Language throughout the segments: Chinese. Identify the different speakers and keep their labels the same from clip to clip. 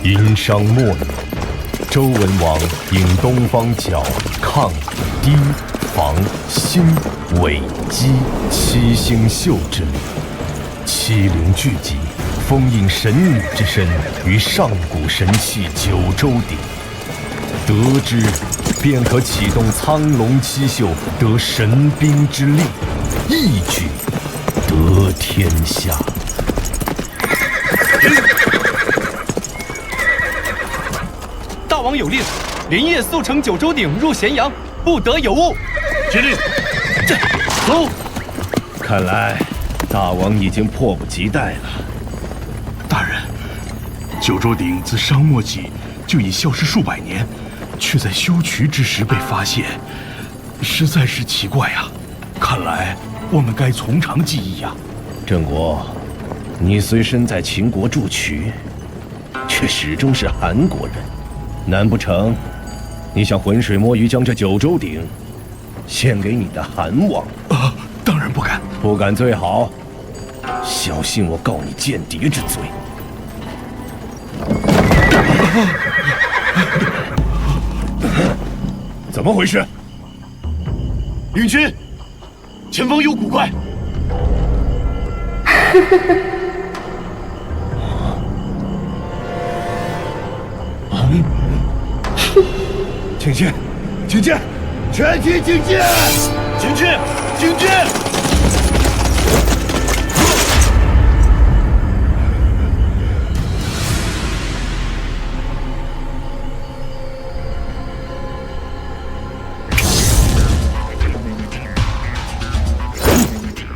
Speaker 1: 殷商末年，周文王引东方角、亢、氐、房、辛、尾、姬七星宿之力，七灵聚集，封印神女之身于上古神器九州鼎。得之，便可启动苍龙七宿，得神兵之力，一举得天下。
Speaker 2: 大王有令，连夜速乘九州鼎入咸阳，不得有误。
Speaker 3: 接令，
Speaker 1: 走。看来大王已经迫不及待了。
Speaker 3: 大人，九州鼎自商末起就已消失数百年，却在修渠之时被发现，实在是奇怪啊！看来我们该从长计议呀。
Speaker 1: 郑国，你虽身在秦国筑渠，却始终是韩国人，难不成你想浑水摸鱼将这九州鼎献给你的韩王？
Speaker 3: 当然不敢。
Speaker 1: 不敢最好，小心我告你间谍之罪。怎么回事？
Speaker 3: 领军，前方有古怪。
Speaker 1: 请进，请进，全体请进！
Speaker 3: 请进，请进！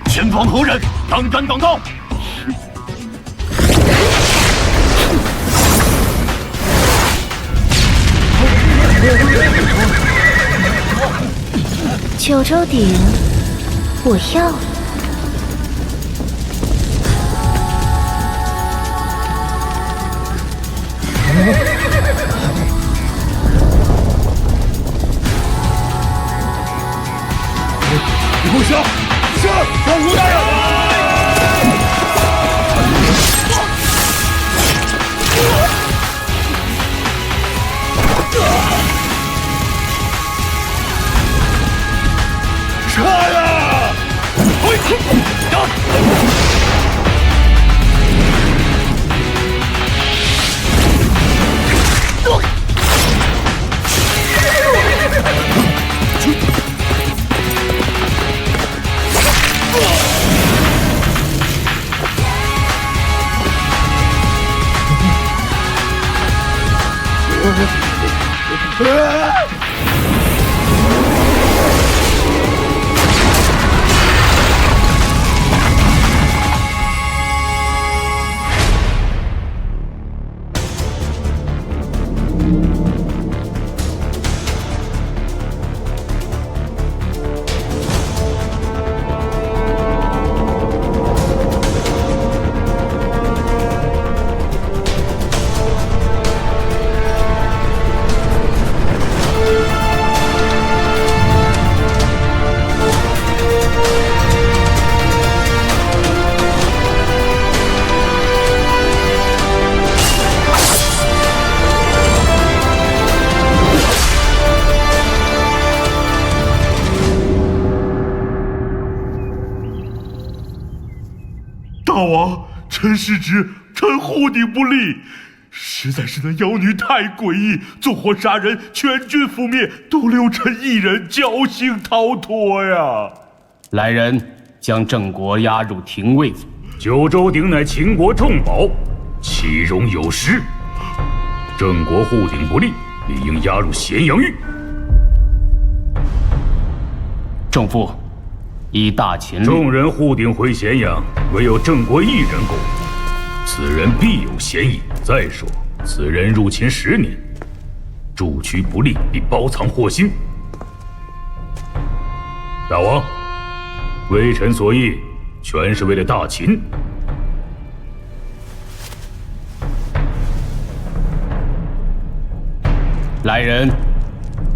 Speaker 3: 前方何人？胆敢挡道！
Speaker 4: 九州鼎，我要了。
Speaker 3: 给我下！是，让吴大人。撤呀！大王，臣失职，臣护鼎不力，实在是那妖女太诡异，纵火杀人，全军覆灭，独留臣一人侥幸逃脱呀！
Speaker 2: 来人，将郑国押入廷尉府。
Speaker 5: 九州鼎乃秦国重宝，岂容有失？郑国护鼎不力，理应押入咸阳狱。
Speaker 2: 仲父，依大秦律，
Speaker 5: 众人护鼎回咸阳，唯有郑国一人苟活，此人必有嫌疑。再说，此人入秦10年，筑渠不力，必包藏祸心。大王，微臣所议，全是为了大秦。
Speaker 2: 来人，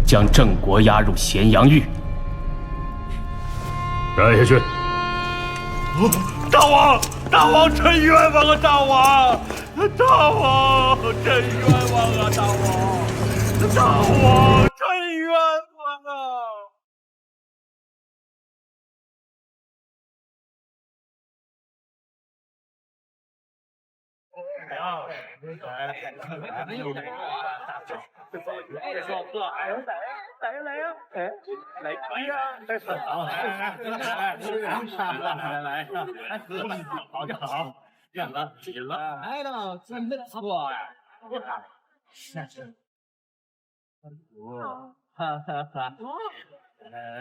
Speaker 2: 将郑国押入咸阳狱。
Speaker 5: 带下去。
Speaker 3: 大王，大王真冤枉啊！大王，大王真冤枉啊！大王，大王真冤枉啊！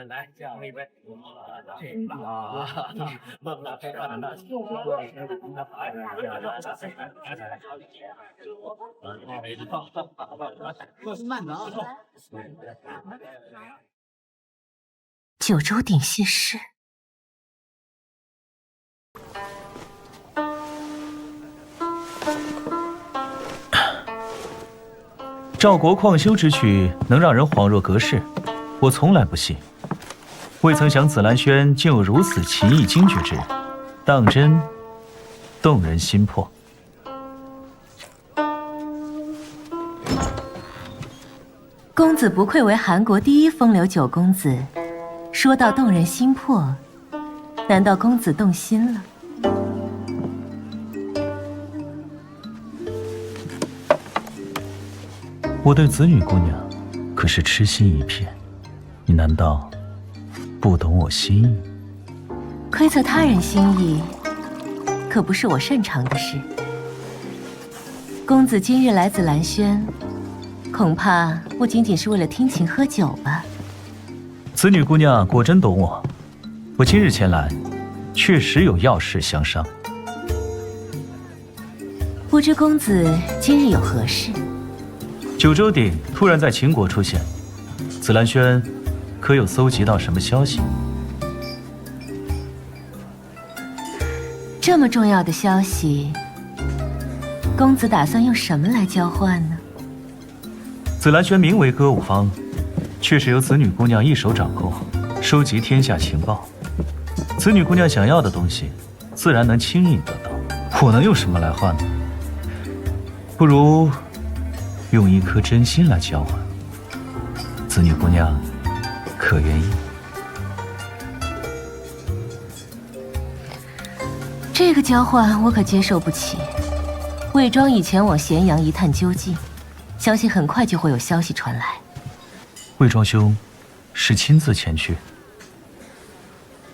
Speaker 2: 来，这样一杯。慢点啊！
Speaker 4: 九州鼎谢师。
Speaker 6: 赵国旷修之曲能让人恍若隔世，我从来不信。未曾想紫兰轩竟有如此奇异惊绝之人，当真动人心魄。
Speaker 4: 公子不愧为韩国第一风流九公子，说到动人心魄，难道公子动心了？
Speaker 6: 我对子女姑娘可是痴心一片，你难道不懂我心意？
Speaker 4: 窥测他人心意，可不是我擅长的事。公子今日来紫兰轩，恐怕不仅仅是为了听琴喝酒吧？
Speaker 6: 子女姑娘果真懂我，我今日前来，确实有要事相商。
Speaker 4: 不知公子今日有何事？
Speaker 6: 九州鼎突然在秦国出现，紫兰轩可有搜集到什么消息？
Speaker 4: 这么重要的消息，公子打算用什么来交换呢？
Speaker 6: 紫兰轩名为歌舞坊，却是由子女姑娘一手掌控，收集天下情报。子女姑娘想要的东西，自然能轻易得到。我能用什么来换呢？不如用一颗真心来交换。子女姑娘可愿意？
Speaker 4: 这个交换我可接受不起。魏庄以前往咸阳一探究竟，相信很快就会有消息传来。
Speaker 6: 魏庄兄是亲自前去？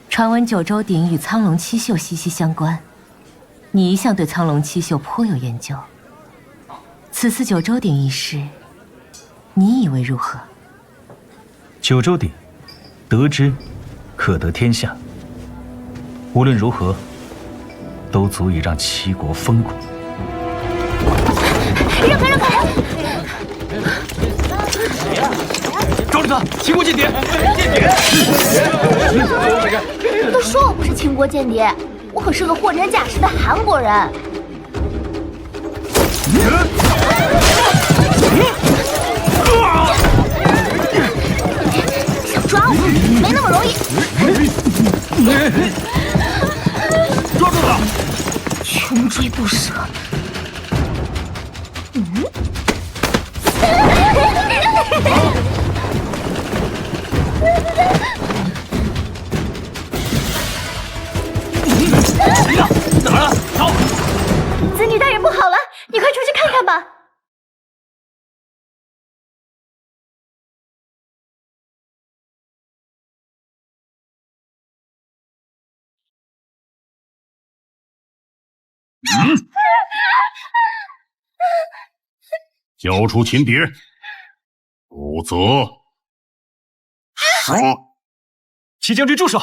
Speaker 4: 传闻九州鼎与苍龙七宿息息相关，你一向对苍龙七宿颇有研究。此次九州鼎一事，你以为如何？
Speaker 6: 九州鼎，得之可得天下。无论如何，都足以让齐国封国。
Speaker 4: 让开，让开！
Speaker 2: 抓住他！秦国间谍！
Speaker 7: 都说我不是秦国间谍，我可是个货真价实的韩国人。想抓我，没那么容易。
Speaker 2: 抓住他！
Speaker 7: 穷追不舍。
Speaker 2: 哪儿了？走！
Speaker 7: 子女大人不好了，你快出去看看吧。
Speaker 5: 交出秦蝶，否则杀！
Speaker 6: 齐将军住手！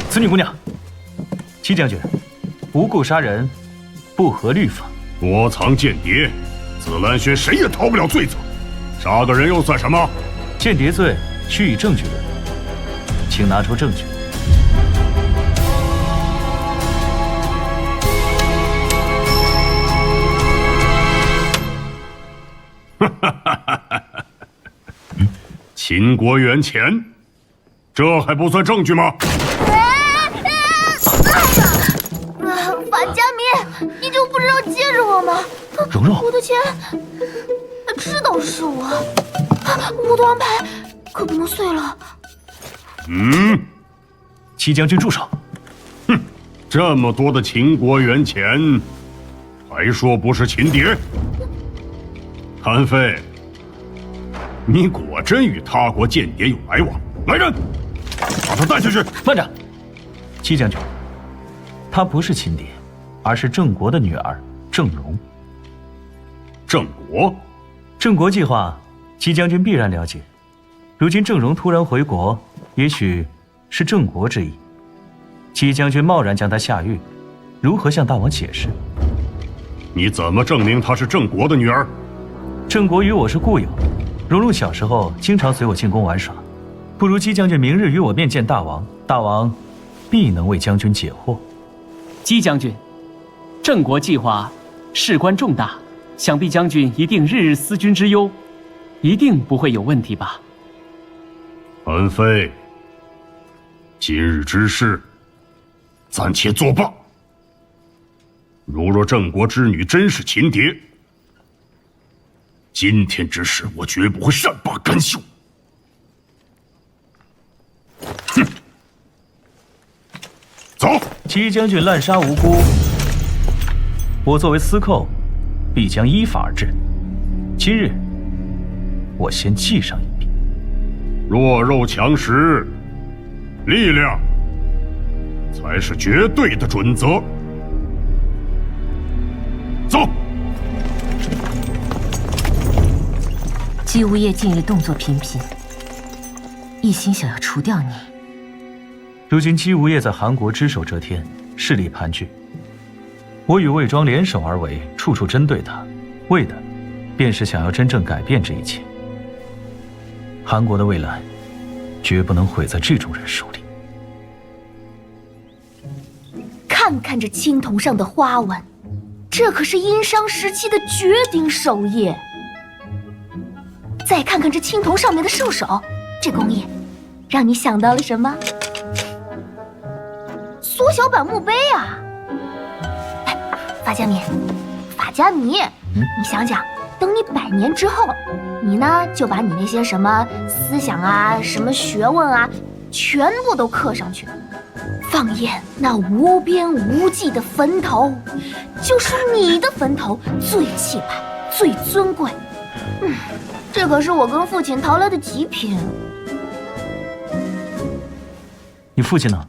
Speaker 6: 子女姑娘，齐将军，无故杀人，不合律法。
Speaker 5: 窝藏间谍，紫兰轩谁也逃不了罪责。杀个人又算什么？
Speaker 6: 间谍罪需以证据论，请拿出证据。
Speaker 3: 秦国元钱，这还不算证据吗？
Speaker 7: 法家明，你就不知道借着我吗？
Speaker 6: 蓉蓉，
Speaker 7: 我的钱，知道是我，我的王牌可不能碎了。
Speaker 6: 戚将军住手！
Speaker 3: 哼，这么多的秦国元钱，还说不是秦谍？韩非，你果真与他国间谍有来往？来人，把他带下去！
Speaker 6: 慢着，戚将军，她不是秦谍，而是郑国的女儿郑荣。
Speaker 3: 郑国，
Speaker 6: 郑国计划，戚将军必然了解。如今郑荣突然回国，也许是郑国之意。戚将军贸然将她下狱，如何向大王解释？
Speaker 3: 你怎么证明她是郑国的女儿？
Speaker 6: 郑国与我是故友，蓉蓉小时候经常随我进宫玩耍。不如姬将军明日与我面见大王，大王必能为将军解惑。
Speaker 2: 姬将军，郑国计划事关重大，想必将军一定日日思君之忧，一定不会有问题吧？
Speaker 3: 韩非，今日之事，暂且作罢。如若郑国之女真是秦谍，今天之事我绝不会善罢甘休。哼，走！
Speaker 6: 姬将军滥杀无辜，我作为司寇，必将依法而治。今日，我先记上一笔。
Speaker 3: 弱肉强食，力量才是绝对的准则。走。
Speaker 4: 姬无业近日动作频频，一心想要除掉你。
Speaker 6: 如今姬无业在韩国只手遮天，势力盘踞。我与魏庄联手而为，处处针对他，为的便是想要真正改变这一切。韩国的未来，绝不能毁在这种人手里。
Speaker 7: 看看这青铜上的花纹，这可是殷商时期的绝顶手艺。再看看这青铜上面的兽首，这工艺让你想到了什么？缩小版墓碑啊！哎，法家米，你想想，等你100年之后，你呢就把你那些什么思想啊、什么学问啊，全部都刻上去，放眼那无边无际的坟头，就是你的坟头最气派、最尊贵。这可是我跟父亲淘来的极品。
Speaker 6: 你父亲呢？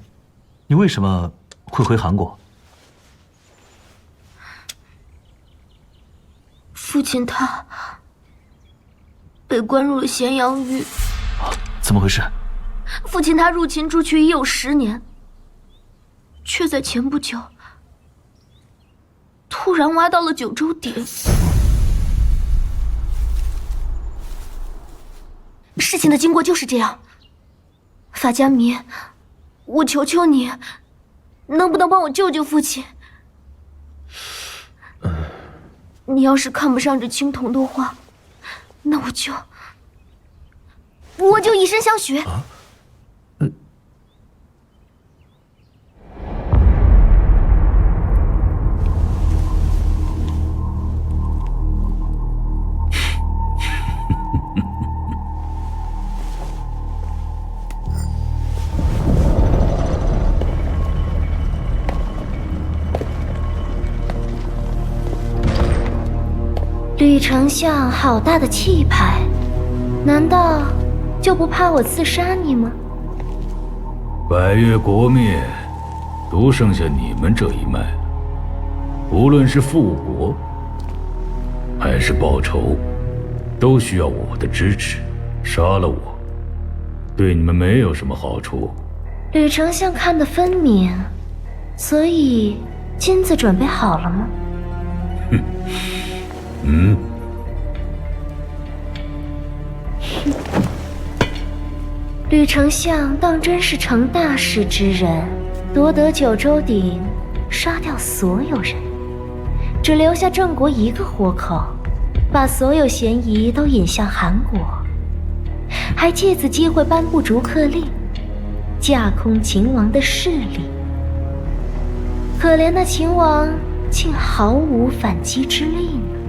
Speaker 6: 你为什么会回韩国？
Speaker 7: 父亲他被关入了咸阳狱。
Speaker 6: 怎么回事？
Speaker 7: 父亲他入秦驻区已有10年，却在前不久突然挖到了九州鼎。事情的经过就是这样。法家弥，我求求你，能不能帮我救救父亲？你要是看不上这青铜的话，那我就以身相许。吕丞相好大的气派，难道就不怕我刺杀你吗？
Speaker 5: 百越国灭，独剩下你们这一脉了。无论是复国，还是报仇，都需要我的支持。杀了我，对你们没有什么好处。
Speaker 7: 吕丞相看得分明，所以金子准备好了吗？吕丞相当真是成大事之人，夺得九州鼎，杀掉所有人，只留下郑国一个活口，把所有嫌疑都引向韩国。还借此机会颁布逐客令，架空秦王的势力。可怜的秦王竟毫无反击之力呢。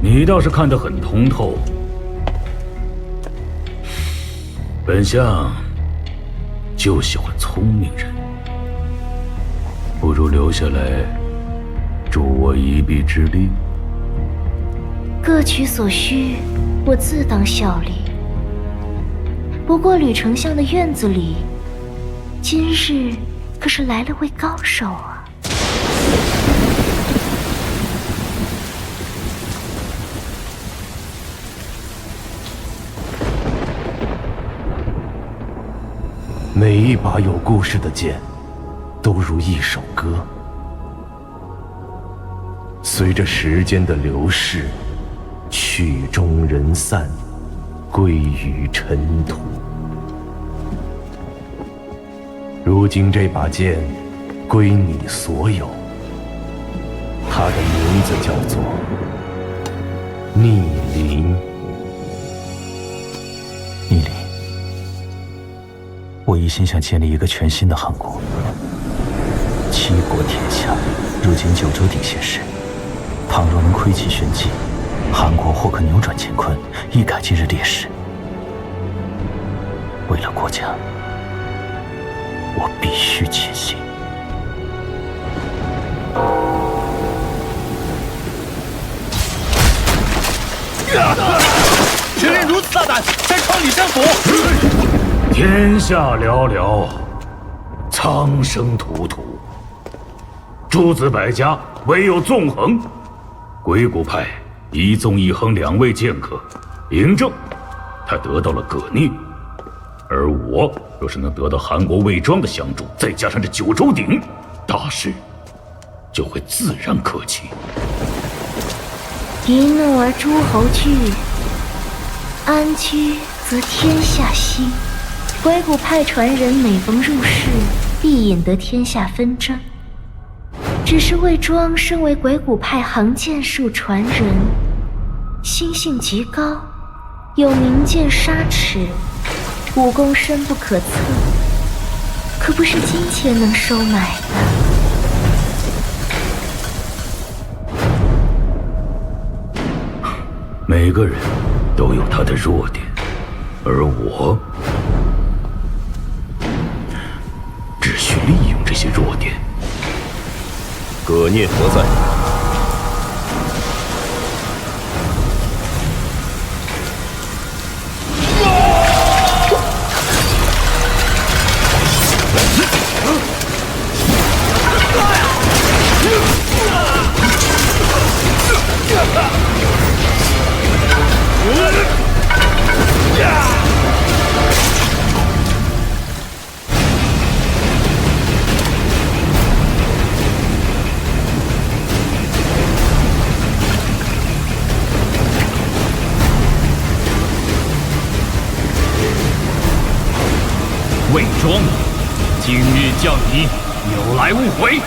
Speaker 5: 你倒是看得很通透。本相就喜欢聪明人，不如留下来助我一臂之力。
Speaker 7: 各取所需，我自当效力。不过吕丞相的院子里，今日可是来了位高手啊！
Speaker 1: 每一把有故事的剑，都如一首歌，随着时间的流逝，曲终人散，归于尘土。如今这把剑归你所有，它的名字叫做逆鳞。
Speaker 6: 逆鳞，我一心想建立一个全新的韩国，7国天下。如今九州鼎现世，倘若能窥其玄机，韩国或可扭转乾坤，一改今日劣势。为了国家，我必须前行。
Speaker 3: 谁人如此大胆，在创李山府？
Speaker 5: 天下寥寥，苍生土土，诸子百家，唯有纵横。鬼谷派一纵一横2位剑客，嬴政他得到了葛聂，而我若是能得到韩国魏庄的相助，再加上这九州鼎，大事就会自然可期。
Speaker 7: 一怒而诸侯惧，安居则天下息。鬼谷派传人每逢入世，必引得天下纷争。只是魏庄身为鬼谷派行剑术传人，心性极高，有明剑杀齿，武功深不可测，可不是金钱能收买的。
Speaker 5: 每个人都有他的弱点，而我只需利用这些弱点。
Speaker 1: 葛聂何在？
Speaker 2: 魏庄，今日叫你有来无回。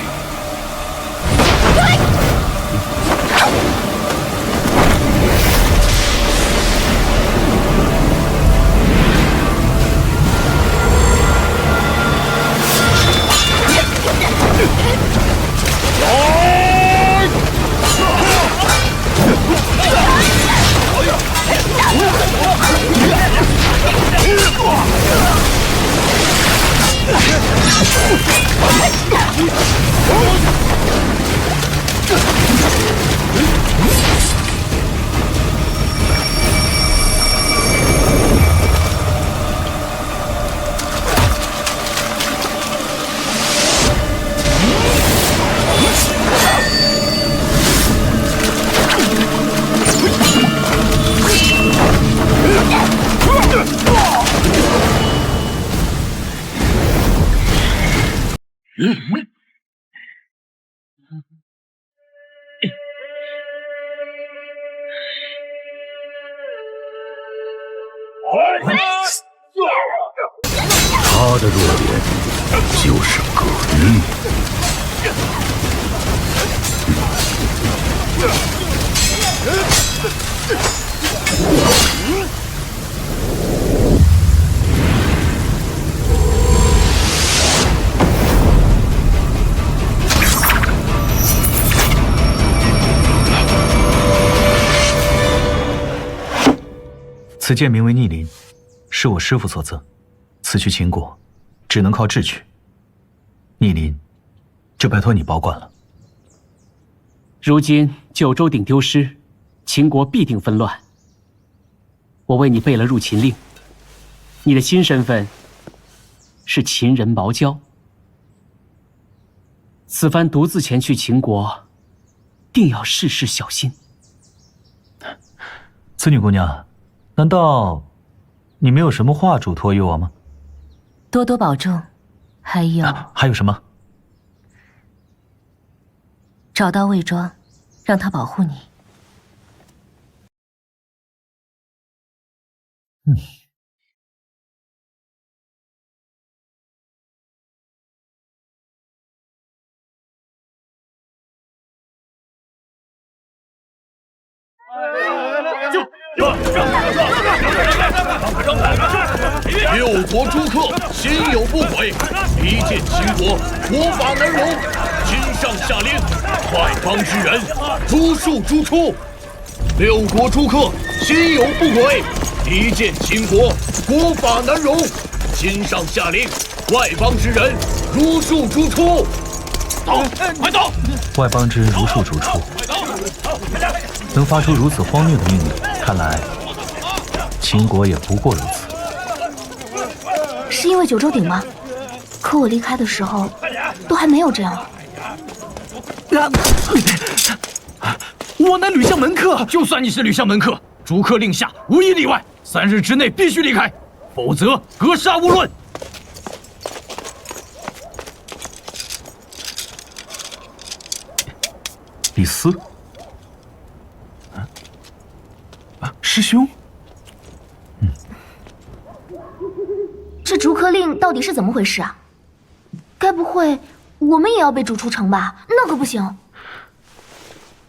Speaker 5: 他的弱点就是葛聂。
Speaker 6: 此剑名为逆鳞，是我师父所赠，此去秦国，只能靠智取。逆鳞，就拜托你保管了。
Speaker 2: 如今九州鼎丢失，秦国必定纷乱。我为你备了入秦令，你的新身份是秦人毛娇。此番独自前去秦国，定要事事小心。
Speaker 6: 此女姑娘，难道你没有什么话嘱托于我吗？
Speaker 4: 多多保重，还有、
Speaker 6: 还有什么？
Speaker 4: 找到魏庄，让他保护你。
Speaker 1: 六国诸客心有不轨，离间秦国，国法难容。今上下令，外邦之人逐数逐出。六国诸客心有不轨，离间秦国，国法难容。今上下令，外邦之人如数逐出。走，快走！
Speaker 6: 外邦之人如数逐出，能发出如此荒谬的命令，看来秦国也不过如此。
Speaker 7: 是因为九州鼎吗？可我离开的时候，都还没有这样。
Speaker 3: 我乃吕相门客，就算你是吕相门客，逐客令下无一例外，3日之内必须离开，否则格杀勿论。
Speaker 6: 李斯，师兄，
Speaker 7: 这逐客令到底是怎么回事啊？该不会我们也要被逐出城吧？那可不行。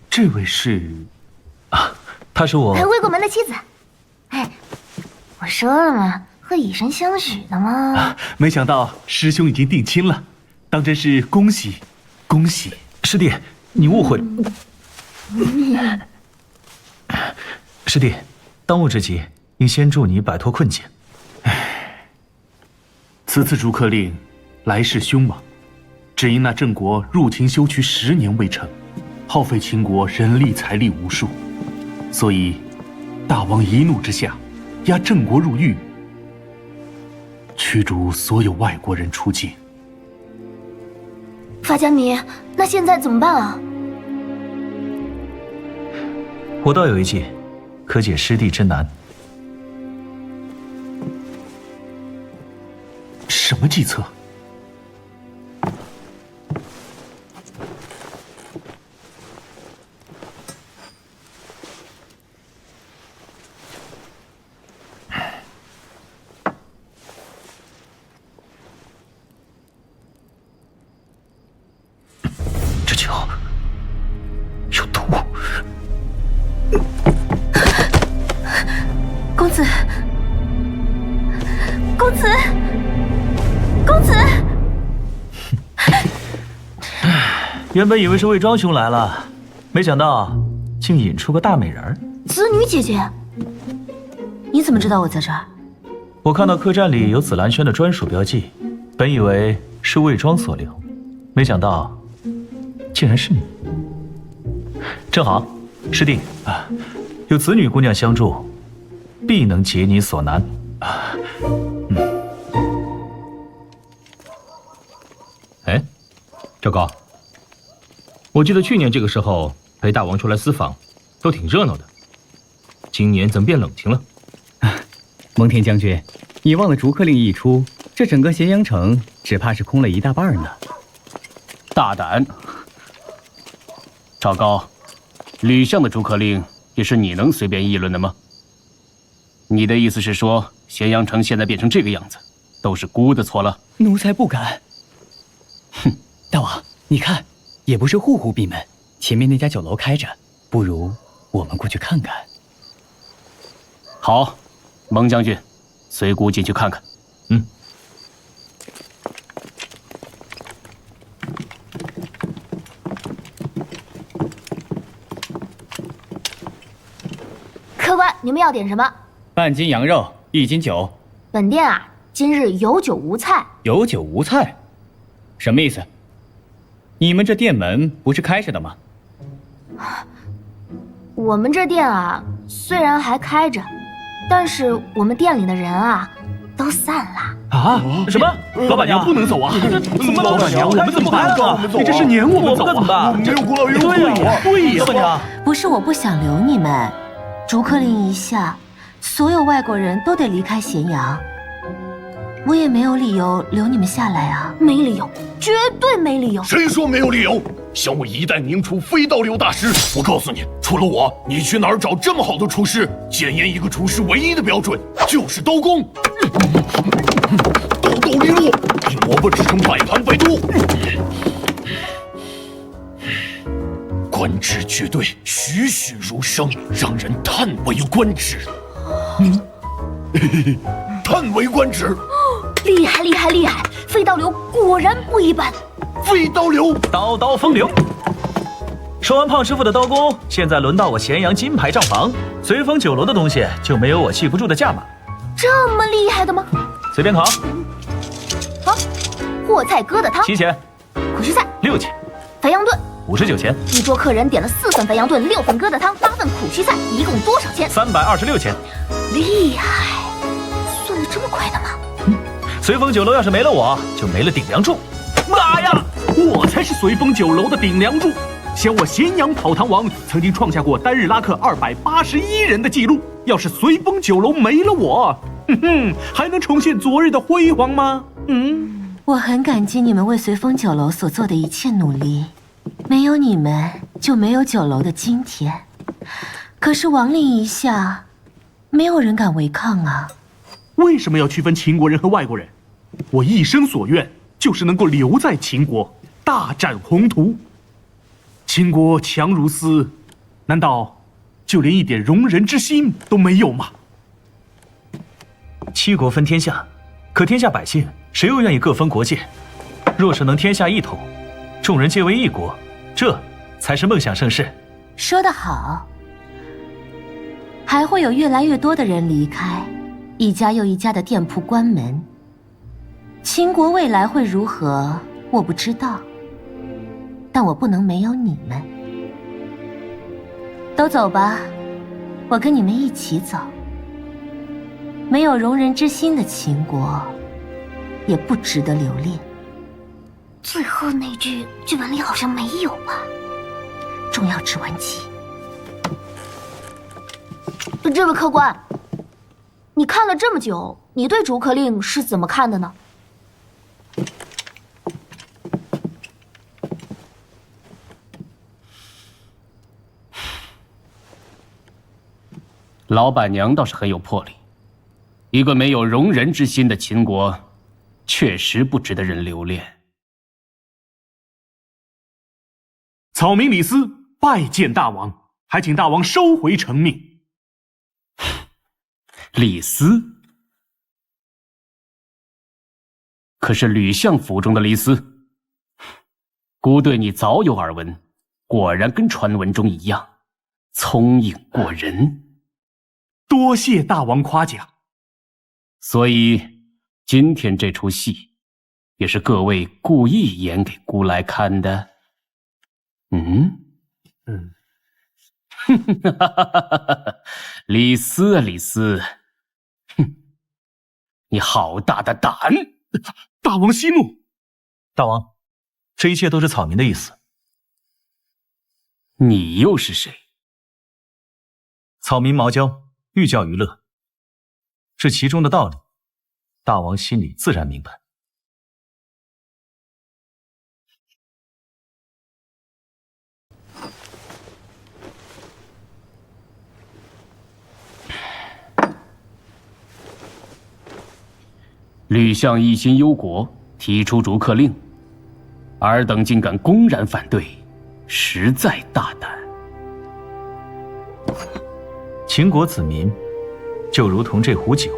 Speaker 6: 这位是她是我
Speaker 7: 魏国门的妻子。哎，我说了嘛，会以身相许的嘛。
Speaker 3: 没想到师兄已经定亲了，当真是恭喜恭喜！
Speaker 6: 师弟，你误会了。师弟，当务之急应先助你摆脱困境。
Speaker 3: 此次逐客令来势凶猛，只因那郑国入秦修渠10年未成，耗费秦国人力财力无数，所以大王一怒之下，押郑国入狱，驱逐所有外国人出境。
Speaker 7: 法家迷，那现在怎么办啊？
Speaker 6: 我倒有一计，可解师弟之难。
Speaker 3: 什么计策？
Speaker 6: 这酒有毒。
Speaker 4: 公子，公子，公子！
Speaker 6: 原本以为是魏庄兄来了，没想到竟引出个大美人儿。
Speaker 7: 子女姐姐，
Speaker 4: 你怎么知道我在这儿？
Speaker 6: 我看到客栈里有紫兰轩的专属标记，本以为是魏庄所留，没想到竟然是你。正好，师弟有此女姑娘相助，必能解你所难。
Speaker 8: 哎，赵高，我记得去年这个时候陪大王出来私访，都挺热闹的。今年怎么变冷清了？
Speaker 2: 蒙恬将军，你忘了逐客令一出，这整个咸阳城只怕是空了一大半呢。大胆！赵高，吕相的逐客令也是你能随便议论的吗？你的意思是说，咸阳城现在变成这个样子，都是孤的错了？
Speaker 9: 奴才不敢。哼，大王，你看，也不是户户闭门，前面那家酒楼开着，不如我们过去看看。
Speaker 2: 好，蒙将军，随孤进去看看。
Speaker 7: 客官，你们要点什么？
Speaker 9: 半斤羊肉，1斤酒。
Speaker 7: 本店啊，今日有酒无菜。
Speaker 9: 有酒无菜，什么意思？你们这店门不是开着的吗？
Speaker 7: 我们这店啊，虽然还开着，但是我们店里的人啊，都散了。
Speaker 3: 啊？什么？老板娘不能走啊！怎么老板娘？我们怎么办啊？你这是撵我们走啊？
Speaker 1: 没有功劳也有
Speaker 3: 对呀，对呀，老板娘。
Speaker 4: 不是我不想留你们，逐客令一下，所有外国人都得离开咸阳。我也没有理由留你们下来啊！
Speaker 7: 没理由，绝对没理由。
Speaker 1: 谁说没有理由？想我一代名厨非刀流大师，我告诉你，除了我，你去哪儿找这么好的厨师？检验一个厨师唯一的标准就是刀工，刀刀利落，比萝卜制成摆盘白多。观之绝对栩栩如生，让人叹为观止。叹为观止。
Speaker 7: 厉害厉害厉害！飞刀流果然不一般。
Speaker 1: 飞刀流，
Speaker 6: 刀刀风流。说完胖师傅的刀工，现在轮到我咸阳金牌账房随风酒楼的东西就没有我记不住的价码。
Speaker 7: 这么厉害的吗？
Speaker 6: 随便考。
Speaker 7: 好，货菜疙瘩汤
Speaker 6: 7钱，
Speaker 7: 苦须菜
Speaker 6: 6钱，
Speaker 7: 肥羊炖
Speaker 6: 59钱，
Speaker 7: 一桌客人点了4份肥羊炖、6份疙瘩汤、8份苦须菜，一共多少钱
Speaker 6: 326钱。
Speaker 7: 厉害，算得这么快的吗？
Speaker 6: 随风酒楼要是没了我，就没了顶梁柱。
Speaker 3: 妈呀！我才是随风酒楼的顶梁柱。想我咸阳跑堂王曾经创下过单日拉客281人的记录。要是随风酒楼没了我，还能重现昨日的辉煌吗？
Speaker 4: 我很感激你们为随风酒楼所做的一切努力，没有你们就没有酒楼的今天。可是王令一下，没有人敢违抗啊！
Speaker 3: 为什么要区分秦国人和外国人？我一生所愿就是能够留在秦国，大展宏图。秦国强如斯，难道就连一点容人之心都没有吗
Speaker 6: ？7国分天下，可天下百姓谁又愿意各分国界？若是能天下一统，众人皆为一国，这才是梦想盛世。
Speaker 4: 说得好，还会有越来越多的人离开，一家又一家的店铺关门。秦国未来会如何，我不知道，但我不能没有你们。都走吧，我跟你们一起走。没有容人之心的秦国，也不值得留恋。
Speaker 7: 最后那句剧本里好像没有吧？
Speaker 4: 重要指纹集。
Speaker 7: 这位客官，你看了这么久，你对逐客令是怎么看的呢？
Speaker 2: 老板娘倒是很有魄力，一个没有容人之心的秦国，确实不值得人留恋。
Speaker 3: 草民李斯拜见大王，还请大王收回成命。
Speaker 2: 李斯？可是吕相府中的李斯，孤对你早有耳闻，果然跟传闻中一样，聪颖过人。
Speaker 3: 多谢大王夸奖。
Speaker 2: 所以今天这出戏，也是各位故意演给孤来看的。李斯啊，李斯，你好大的胆！
Speaker 3: 大王息怒。
Speaker 6: 大王，这一切都是草民的意思。
Speaker 2: 你又是谁？
Speaker 6: 草民毛教，寓教于乐，这其中的道理，大王心里自然明白。
Speaker 2: 吕相一心忧国，提出逐客令，尔等竟敢公然反对，实在大胆。
Speaker 6: 秦国子民，就如同这壶酒。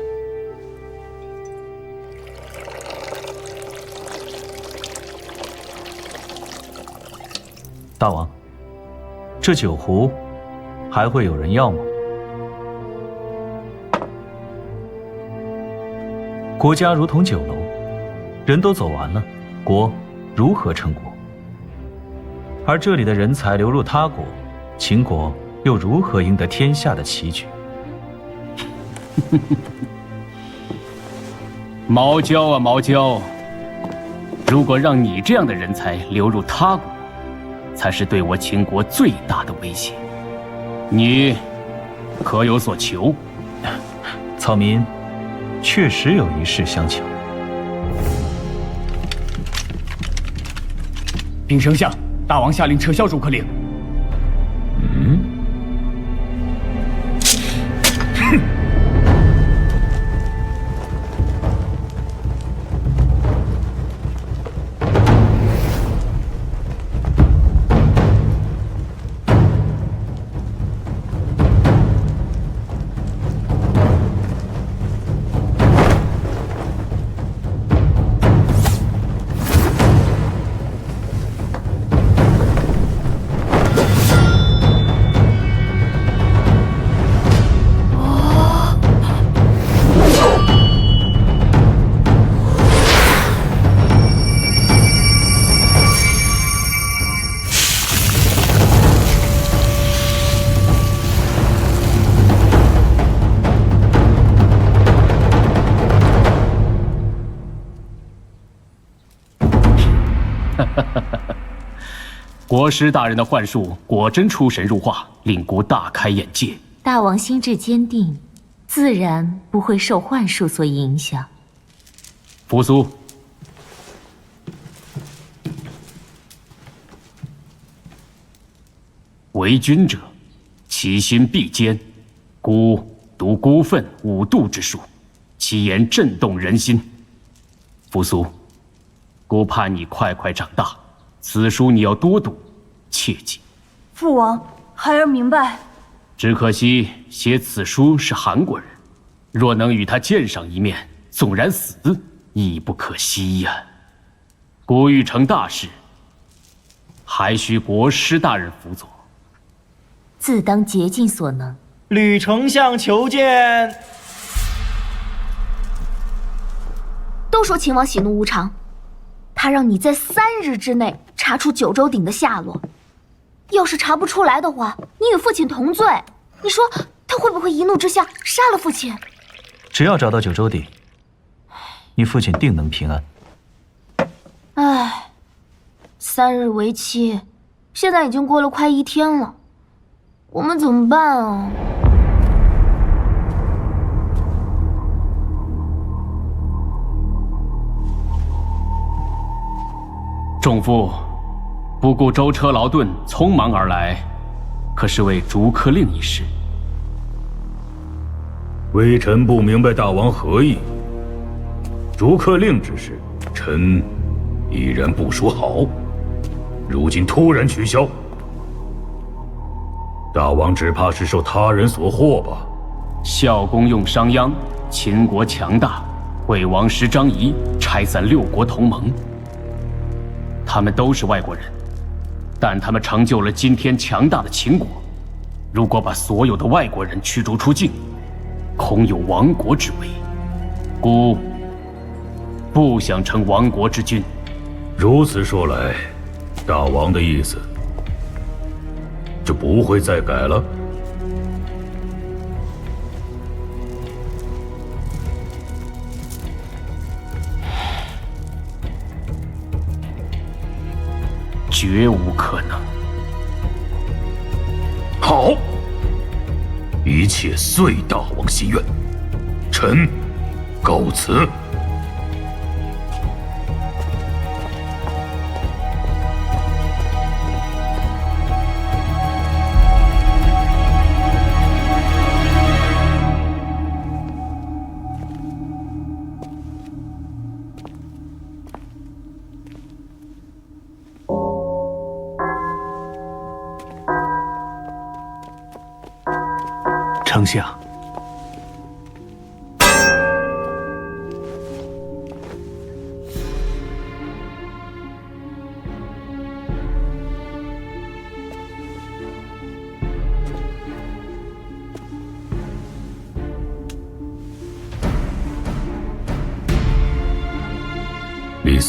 Speaker 6: 大王，这酒壶还会有人要吗？国家如同酒楼，人都走完了，国如何成国？而这里的人才流入他国，秦国又如何赢得天下的棋局？
Speaker 2: 毛娇啊毛娇，如果让你这样的人才流入他国，才是对我秦国最大的威胁。你可有所求？
Speaker 6: 草民确实有一事相求。
Speaker 9: 禀丞相，大王下令撤销逐客令。
Speaker 2: 国师大人的幻术果真出神入化，令孤大开眼界。
Speaker 4: 大王心智坚定，自然不会受幻术所影响。
Speaker 2: 扶苏，为君者，其心必坚。孤独孤愤5度之术，其言震动人心。扶苏，孤盼你快快长大，此书你要多读，切记。
Speaker 10: 父王，孩儿明白。
Speaker 2: 只可惜写此书是韩国人，若能与他见上一面，纵然死亦不可惜呀。孤欲成大事，还需国师大人辅佐。
Speaker 4: 自当竭尽所能。
Speaker 11: 吕丞相求见。
Speaker 7: 都说秦王喜怒无常，他让你在3日之内查出九州鼎的下落。要是查不出来的话，你与父亲同罪。你说他会不会一怒之下杀了父亲？
Speaker 6: 只要找到九州鼎，你父亲定能平安。
Speaker 7: 唉，3日为期，现在已经过了快1天了，我们怎么办啊？
Speaker 2: 仲父，不顾舟车劳顿，匆忙而来，可是为逐客令一事。
Speaker 5: 微臣不明白大王何意。逐客令之事，臣依然不说好。如今突然取消，大王只怕是受他人所惑吧？
Speaker 2: 孝公用商鞅，秦国强大，惠王师张仪拆散6国同盟。他们都是外国人，但他们成就了今天强大的秦国。如果把所有的外国人驱逐出境，恐有亡国之危。孤不想成亡国之君。
Speaker 5: 如此说来，大王的意思就不会再改了？
Speaker 2: 绝无可能。
Speaker 5: 好，一切遂大王心愿，臣告辞。
Speaker 3: 丞相，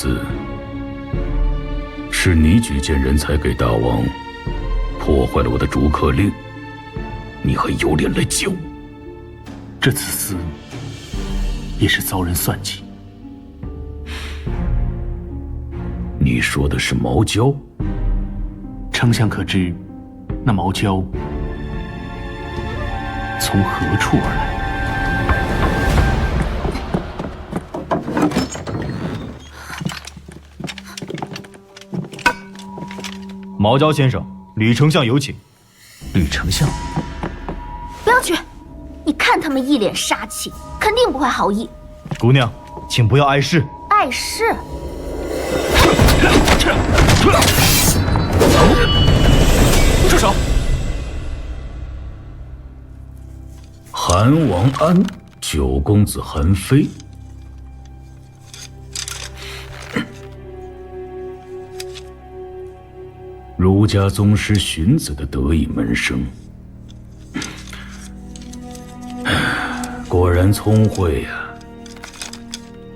Speaker 5: 思，是你举荐人才给大王，破坏了我的逐客令，你还有脸来救？
Speaker 3: 这此思也是遭人算计。
Speaker 5: 你说的是毛娇？
Speaker 3: 丞相可知，那毛娇从何处而来？
Speaker 11: 毛娇先生，吕丞相有请。
Speaker 6: 吕丞相，
Speaker 7: 不要去！你看他们一脸杀气，肯定不怀好意。
Speaker 11: 姑娘，请不要碍事。
Speaker 7: 碍事？
Speaker 3: 住手！
Speaker 5: 韩王安，九公子韩非。儒家宗师荀子的得意门生，果然聪慧呀！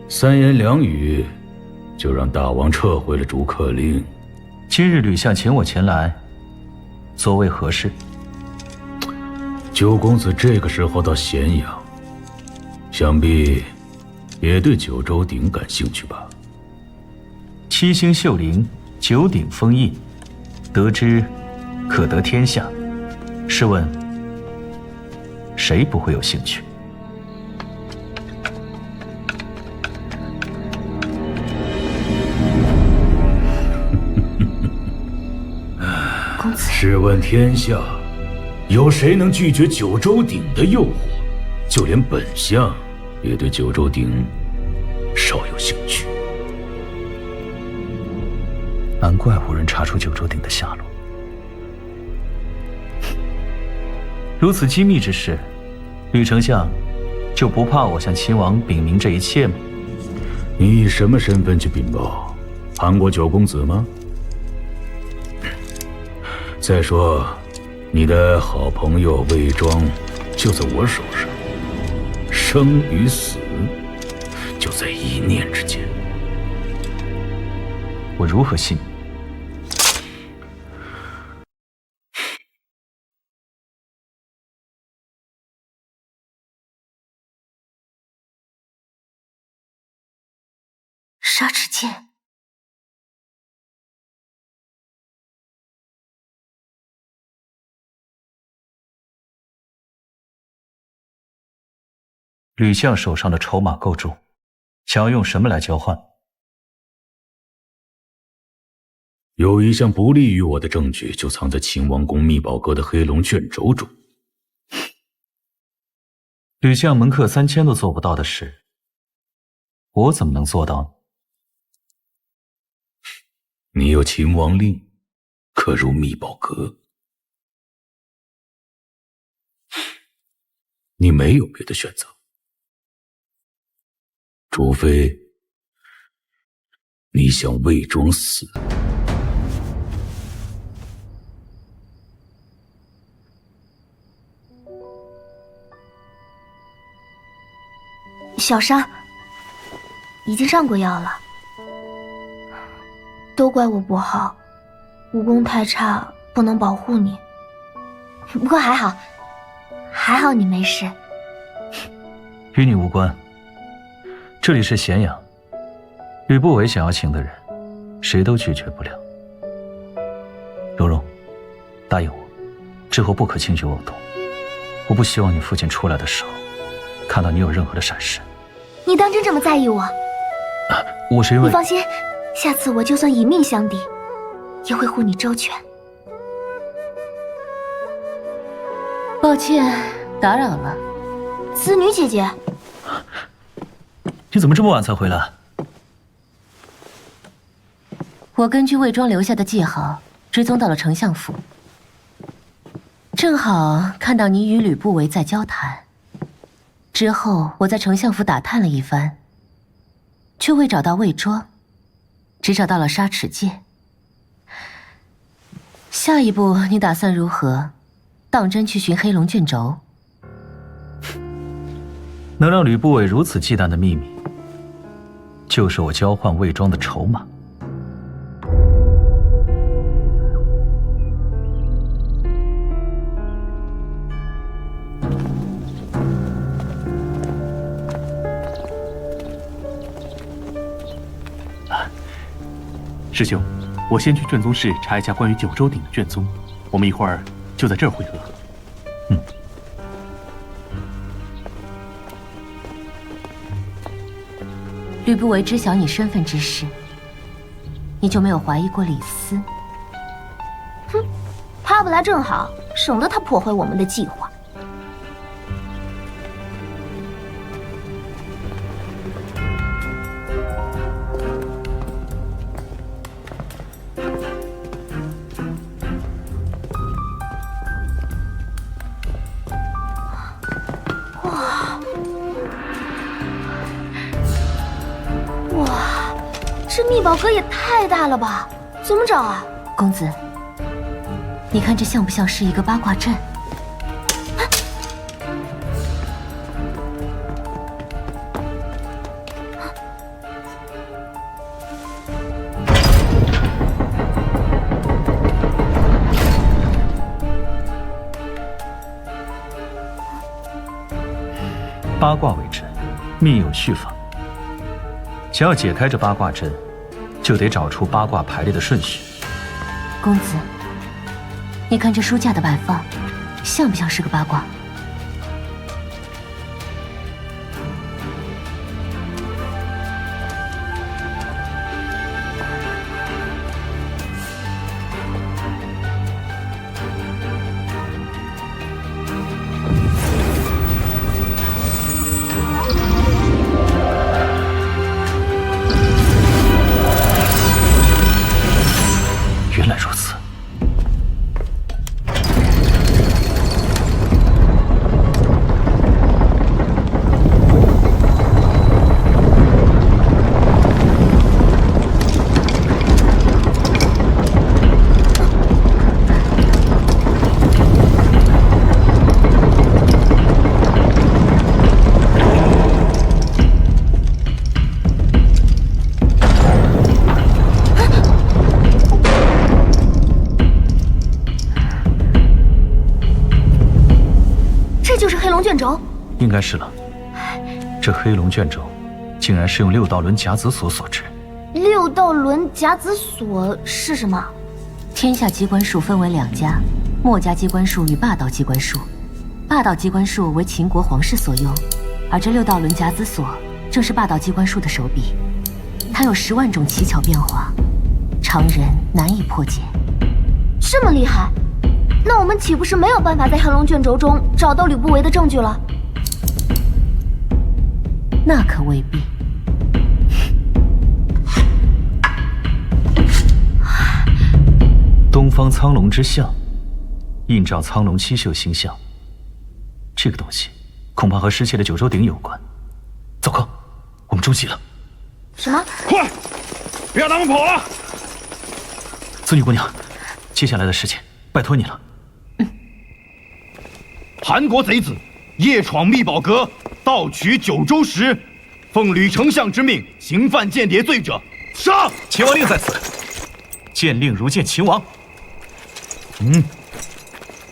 Speaker 5: 三言两语就让大王撤回了逐客令。
Speaker 6: 今日吕相请我前来，所谓何事？
Speaker 5: 九公子这个时候到咸阳，想必也对九州鼎感兴趣吧？
Speaker 6: 七星秀灵，九鼎封印，得之可得天下。试问，谁不会有兴趣？
Speaker 5: 试问天下，有谁能拒绝九州鼎的诱惑？就连本相也对九州鼎少有兴趣。
Speaker 6: 难怪无人查出九州鼎的下落。如此机密之事，吕丞相就不怕我向秦王禀明这一切吗？
Speaker 5: 你以什么身份去禀报？韩国九公子吗？再说，你的好朋友魏庄就在我手上，生与死就在一念之间。
Speaker 6: 我如何信你？
Speaker 4: 杀齿剑。
Speaker 6: 吕相手上的筹码够重，想要用什么来交换？
Speaker 5: 有一项不利于我的证据，就藏在秦王宫秘宝阁的黑龙卷轴中。
Speaker 6: 吕相门客3000都做不到的事，我怎么能做到呢？
Speaker 5: 你有秦王令，可入秘宝阁。你没有别的选择，除非你想魏庄死。
Speaker 7: 小伤已经上过药了，都怪我不好，武功太差，不能保护你。不过还好，还好你没事。
Speaker 6: 与你无关。这里是咸阳，吕不韦想要请的人，谁都拒绝不了。蓉蓉，答应我，之后不可轻举妄动。我不希望你父亲出来的时候，看到你有任何的闪失。
Speaker 7: 你当真这么在意我？
Speaker 6: 我是因为……
Speaker 7: 你放心，下次我就算以命相抵，也会护你周全。
Speaker 4: 抱歉，打扰了。
Speaker 7: 子女姐姐，
Speaker 6: 你怎么这么晚才回来？
Speaker 4: 我根据魏庄留下的记号，追踪到了丞相府，正好看到你与吕不韦在交谈。之后，我在丞相府打探了一番，却未找到魏庄，只找到了杀齿剑。下一步你打算如何？当真去寻黑龙卷轴？
Speaker 6: 能让吕不韦如此忌惮的秘密，就是我交换魏庄的筹码。
Speaker 12: 师兄，我先去卷宗室查一下关于九州鼎的卷宗，我们一会儿就在这儿会合。
Speaker 4: 吕不韦知晓你身份之时，你就没有怀疑过李斯？
Speaker 7: 哼，他不来正好，省得他破坏我们的计划。这秘宝阁也太大了吧？怎么找啊？
Speaker 4: 公子，你看这像不像是一个八卦阵？
Speaker 6: 八卦为阵，密有序法。想要解开这八卦阵，就得找出八卦排列的顺序。
Speaker 4: 公子，你看这书架的摆放，像不像是个八卦？
Speaker 6: 原来如此。
Speaker 7: 这就是黑龙卷轴，
Speaker 6: 应该是了。这黑龙卷轴，竟然是用六道轮甲子锁所制。
Speaker 7: 六道轮甲子锁是什么？
Speaker 4: 天下机关术分为两家，墨家机关术与霸道机关术。霸道机关术为秦国皇室所用，而这六道轮甲子锁正是霸道机关术的手笔。它有10万种奇巧变化，常人难以破解。
Speaker 7: 这么厉害，那我们岂不是没有办法在黑龙卷轴中找到吕不韦的证据了？
Speaker 4: 那可未必。
Speaker 6: 东方苍龙之象，映照苍龙七宿星象。这个东西恐怕和失窃的九州鼎有关。糟糕，我们中计了！
Speaker 7: 什么？
Speaker 3: 快，别让他们跑了！
Speaker 6: 紫女姑娘，接下来的事情拜托你了。
Speaker 11: 韩国贼子夜闯秘宝阁，盗取九州石，奉吕丞相之命，刑犯间谍罪者，杀！
Speaker 6: 秦王令在此，见令如见秦王。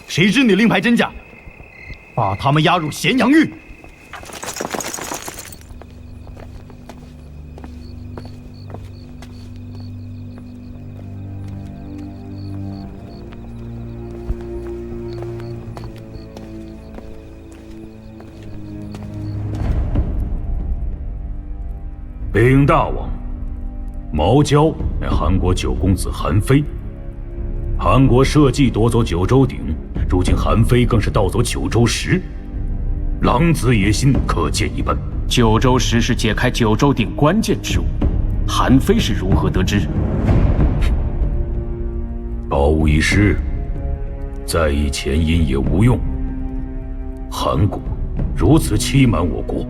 Speaker 11: 谁知你令牌真假？把他们押入咸阳狱。
Speaker 5: 禀大王，毛娇乃韩国九公子韩非。韩国设计夺走九州鼎，如今韩非更是盗走九州石，狼子野心可见一斑。
Speaker 2: 九州石是解开九州鼎关键之物，韩非是如何得知？
Speaker 5: 宝物遗失，在意前因也无用。韩国如此欺瞒我国，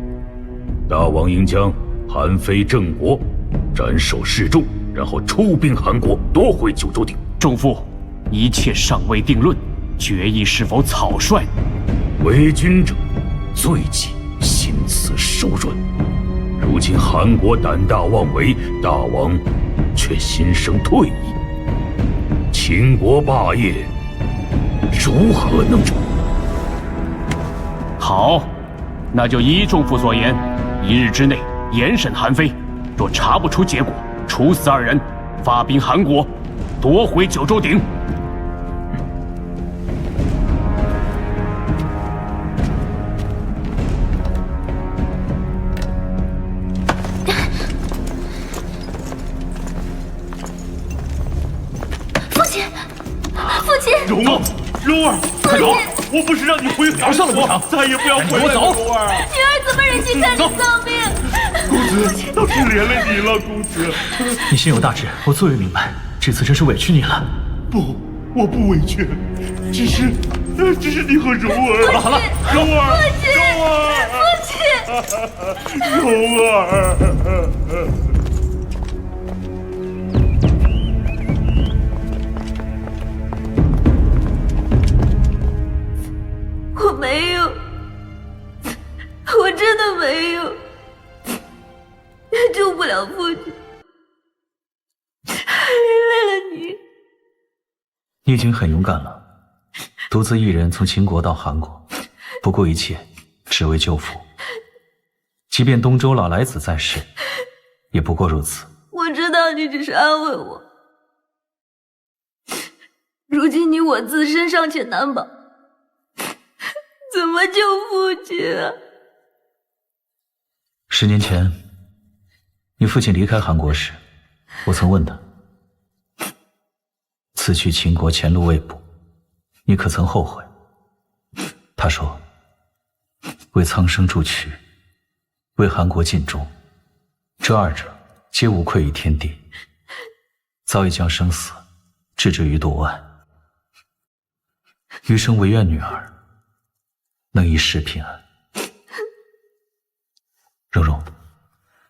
Speaker 5: 大王应将韩非正国斩首示众，然后出兵韩国夺回九州鼎。
Speaker 2: 仲父，一切尚未定论，决议是否草率？
Speaker 5: 为君者，罪己心慈手软。如今韩国胆大妄为，大王却心生退意，秦国霸业如何能成？
Speaker 2: 好，那就依仲父所言，1日之内严审韩非，若查不出结果，处死2人，发兵韩国，夺回九州鼎。
Speaker 3: 蓉儿，蓉儿，快走！我不是让你回韩国，再也不要回来了，蓉儿。
Speaker 7: 女儿怎么忍心看你丧命？
Speaker 3: 公子，都是连累你了，公子。
Speaker 6: 你心有大志，我自有明白。这次真是委屈你了。
Speaker 3: 不，我不委屈，只是你和蓉儿。
Speaker 6: 好了，
Speaker 3: 蓉儿，
Speaker 7: 蓉儿，
Speaker 3: 蓉儿。
Speaker 10: 我没有，我真的没有，救不了父亲，连累了你。
Speaker 6: 你已经很勇敢了，独自一人从秦国到韩国，不顾一切，只为救父。即便东周老来子在世，也不过如此。
Speaker 10: 我知道你只是安慰我，如今你我自身尚且难保，怎么救父亲啊
Speaker 6: ？10年前，你父亲离开韩国时，我曾问他：此去秦国前路未卜，你可曾后悔？他说：为苍生铸曲，为韩国尽忠，这2者皆无愧于天地，早已将生死置之于度外。余生唯愿女儿能一世平安。蓉蓉，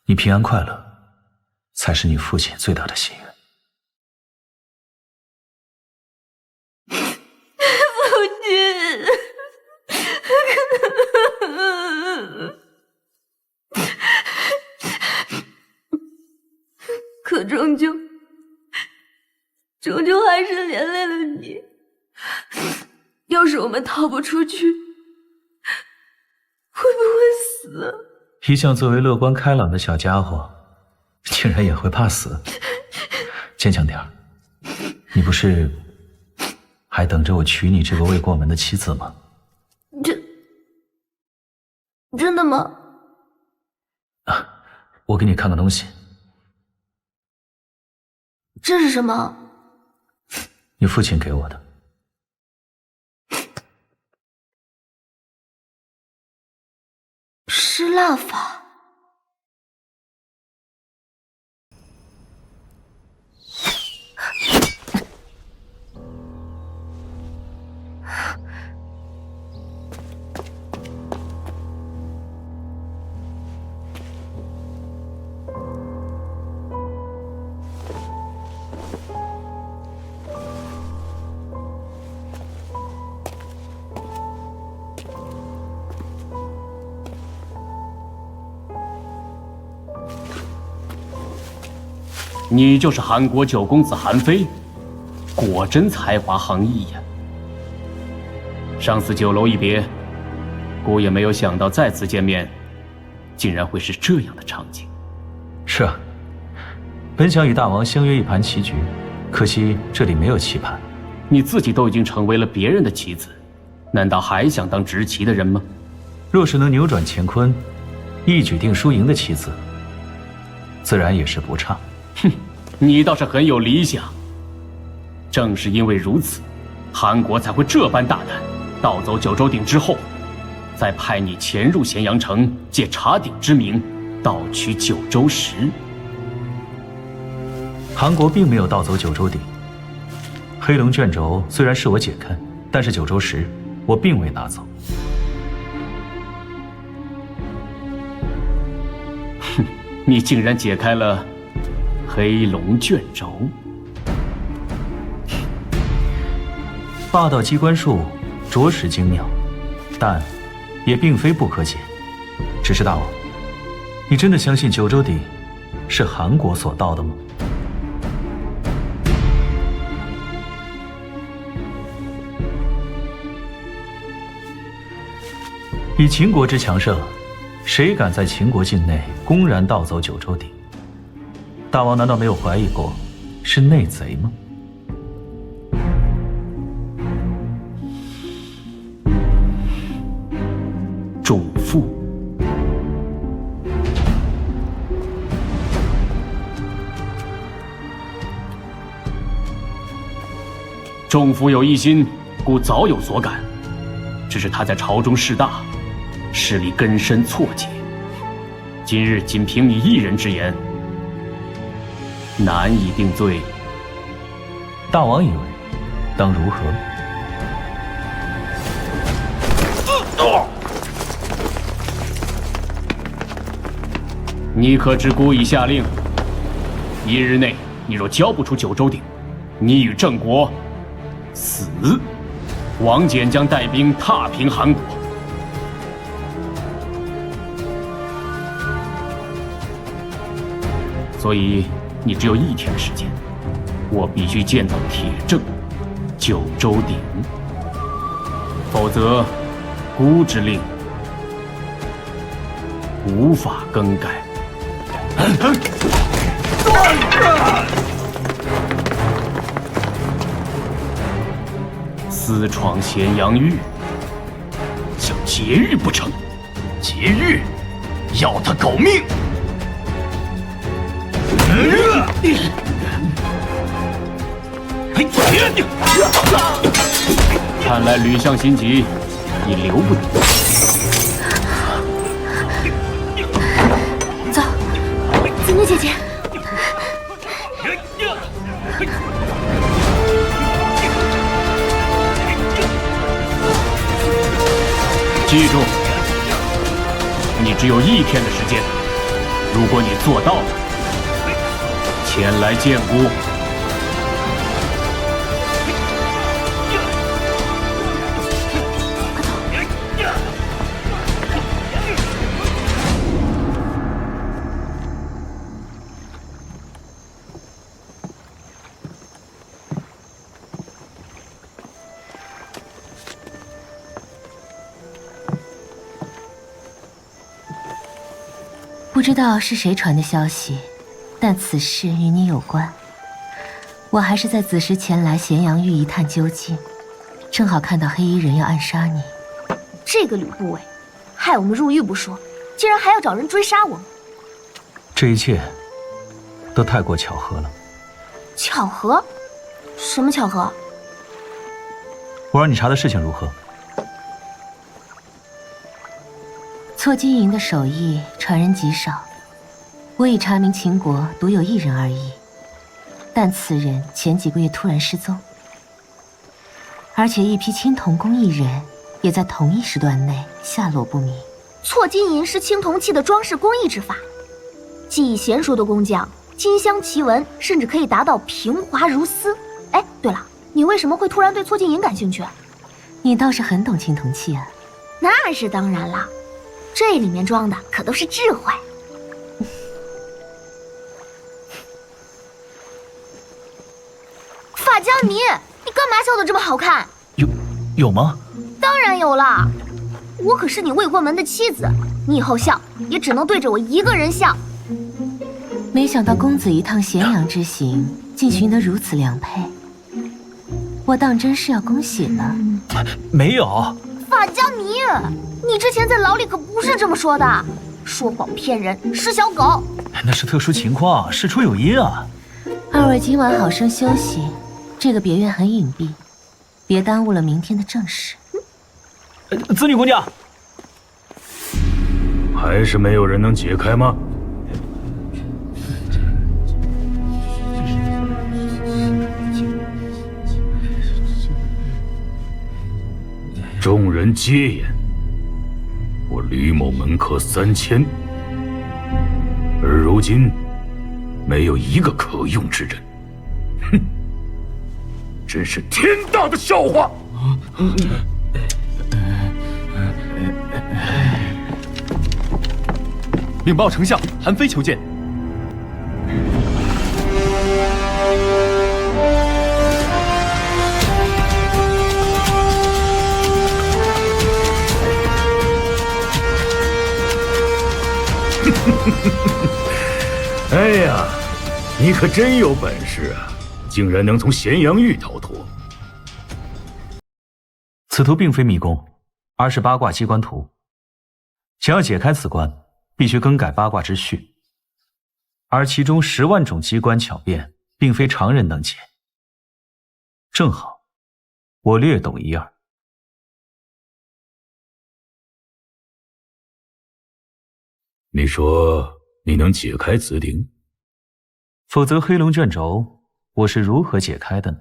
Speaker 6: 你平安快乐，才是你父亲最大的心愿。
Speaker 10: 父亲，可终究还是连累了你。要是我们逃不出去，会不会死？
Speaker 6: 一向作为乐观开朗的小家伙，竟然也会怕死。坚强点儿，你不是还等着我娶你这个未过门的妻子吗？
Speaker 10: 真的吗？
Speaker 6: 我给你看个东西。
Speaker 10: 这是什么？
Speaker 6: 你父亲给我的。
Speaker 10: 失蜡法。
Speaker 2: 你就是韩国9公子韩非，果真才华横溢呀！上次酒楼一别，姑也没有想到再次见面，竟然会是这样的场景。
Speaker 6: 是啊，本想与大王相约一盘棋局，可惜这里没有棋盘。
Speaker 2: 你自己都已经成为了别人的棋子，难道还想当执棋的人吗？
Speaker 6: 若是能扭转乾坤，一举定输赢的棋子，自然也是不差。
Speaker 2: 哼，你倒是很有理想。正是因为如此，韩国才会这般大胆，盗走九州鼎之后，再派你潜入咸阳城，借查鼎之名，盗取九州石。
Speaker 6: 韩国并没有盗走九州鼎，黑龙卷轴虽然是我解开，但是九州石我并未拿走。
Speaker 2: 哼，你竟然解开了黑龙卷轴！
Speaker 6: 霸道机关术着实精妙，但也并非不可解。只是大王，你真的相信九州鼎是韩国所盗的吗？以秦国之强盛，谁敢在秦国境内公然盗走九州鼎？大王难道没有怀疑过是内贼吗？
Speaker 2: 仲父，仲父有异心，故早有所感，只是他在朝中势大，势力根深错节。今日仅凭你一人之言，难以定罪。
Speaker 6: 大王以为当如何？
Speaker 2: 你可知孤已下令，1日内你若交不出九州鼎，你与郑国死。王翦将带兵踏平韩国。所以你只有1天的时间，我必须见到铁证九州鼎，否则孤之令无法更改。私闯咸阳狱，想劫狱不成？
Speaker 11: 劫狱，要他狗命！
Speaker 2: 看来吕相心急，你留不得。
Speaker 7: 走，子女姐姐。
Speaker 2: 记住，你只有1天的时间。如果你做到了，前来见姑。
Speaker 4: 不知道是谁传的消息，但此事与你有关。我还是在子时前来咸阳狱一探究竟，正好看到黑衣人要暗杀你。
Speaker 7: 这个吕不韦，害我们入狱不说，竟然还要找人追杀我们。
Speaker 6: 这一切都太过巧合了。
Speaker 7: 巧合？什么巧合？
Speaker 6: 我让你查的事情如何？
Speaker 4: 错金营的手艺传人极少，我已查明秦国独有1人而已，但此人前几个月突然失踪，而且一批青铜工艺人也在同一时段内下落不明。
Speaker 7: 错金银是青铜器的装饰工艺之法，技艺娴熟的工匠，金镶奇纹，甚至可以达到平滑如丝。哎，对了，你为什么会突然对错金银感兴趣？
Speaker 4: 你倒是很懂青铜器啊。
Speaker 7: 那是当然啦。这里面装的可都是智慧。法家迷，你干嘛笑得这么好看？
Speaker 6: 有吗？
Speaker 7: 当然有啦，我可是你未过门的妻子，你以后笑也只能对着我一个人笑。
Speaker 4: 没想到公子一趟咸阳之行，竟寻得如此良配，我当真是要恭喜了。
Speaker 6: 没有。
Speaker 7: 法家迷，你之前在牢里可不是这么说的，说谎骗人是小狗。
Speaker 6: 那是特殊情况，事出有因啊。
Speaker 4: 2位今晚好生休息，这个别院很隐蔽，别耽误了明天的正事。
Speaker 6: 子女姑娘，
Speaker 5: 还是没有人能解开吗？众人皆言，我吕某门客3000，而如今没有一个可用之人，哼，真是天大的笑话！
Speaker 11: 禀报丞相，韩非求见。
Speaker 5: 哎呀，你可真有本事啊，竟然能从咸阳狱逃脱。
Speaker 6: 此图并非迷宫，而是八卦机关图。想要解开此关，必须更改八卦之序，而其中10万种机关巧变，并非常人能解。正好，我略懂一二。
Speaker 5: 你说你能解开此鼎？
Speaker 6: 否则黑龙卷轴，我是如何解开的呢？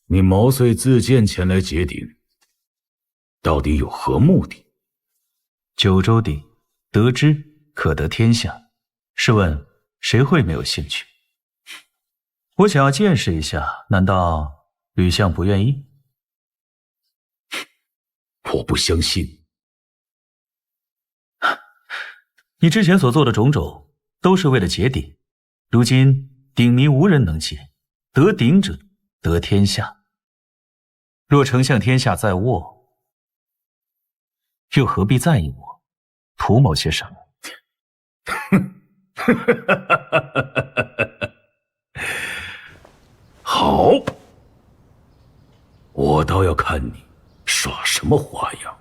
Speaker 5: 你毛遂自荐前来解鼎，到底有何目的？
Speaker 6: 九州鼎，得之可得天下，试问谁会没有兴趣？我想要见识一下，难道吕相不愿意？
Speaker 5: 我不相信。
Speaker 6: 你之前所做的种种，都是为了解鼎。如今鼎谜无人能解，得鼎者得天下。若丞相天下在握，又何必在意我图谋些什么？
Speaker 5: 好，我倒要看你耍什么花样。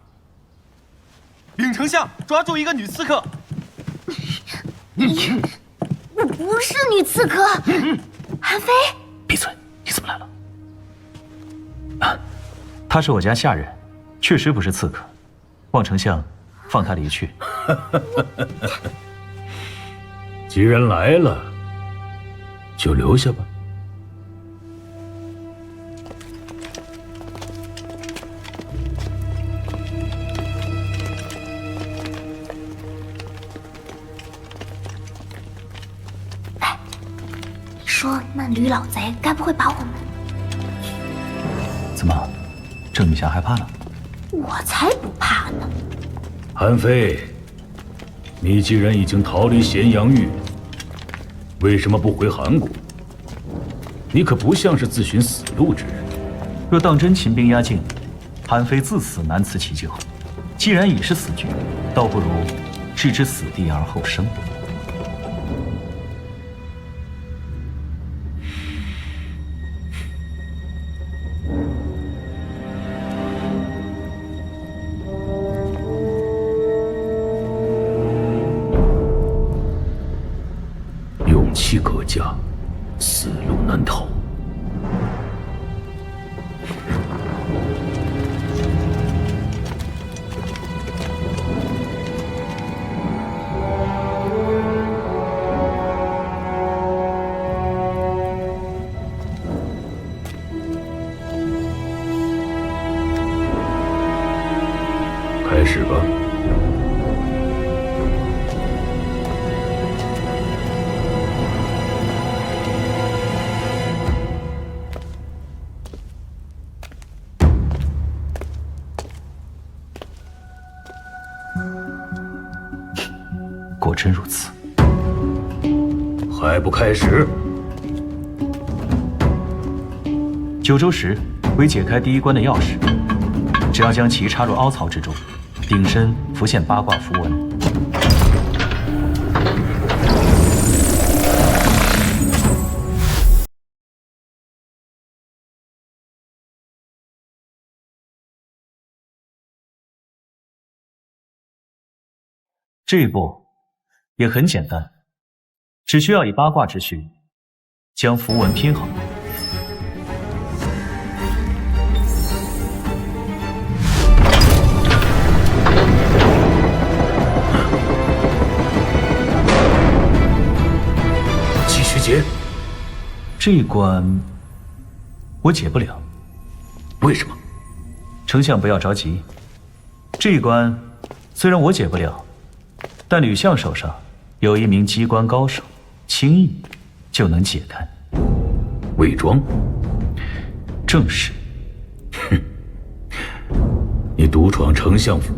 Speaker 11: 禀丞相，抓住一个女刺客！
Speaker 7: 我不是女刺客，韩非。
Speaker 6: 闭嘴！你怎么来了？啊，他是我家下人，确实不是刺客。望丞相放他离去。
Speaker 5: 既然来了，就留下吧。
Speaker 7: 说那吕老贼该不会把我们……
Speaker 6: 怎么，郑女侠害怕了？
Speaker 7: 我才不怕呢！
Speaker 5: 韩非，你既然已经逃离咸阳狱，为什么不回韩国？你可不像是自寻死路之人。
Speaker 6: 若当真秦兵压境，韩非自死难辞其咎。既然已是死局，倒不如置之死地而后生。
Speaker 5: 勇气可嘉，死路难逃。开始吧。
Speaker 6: 果真如此。
Speaker 5: 还不开始？
Speaker 6: 九州石为解开第一关的钥匙，只要将其插入凹槽之中，鼎身浮现八卦符文。这一步也很简单，只需要以八卦之序将符文拼好。
Speaker 5: 继续解。
Speaker 6: 这一关我解不了。
Speaker 5: 为什么？
Speaker 6: 丞相不要着急，这一关虽然我解不了，但吕相手上有一名机关高手，轻易就能解开。
Speaker 5: 伪装？
Speaker 6: 正是。
Speaker 5: 哼，你独闯丞相府，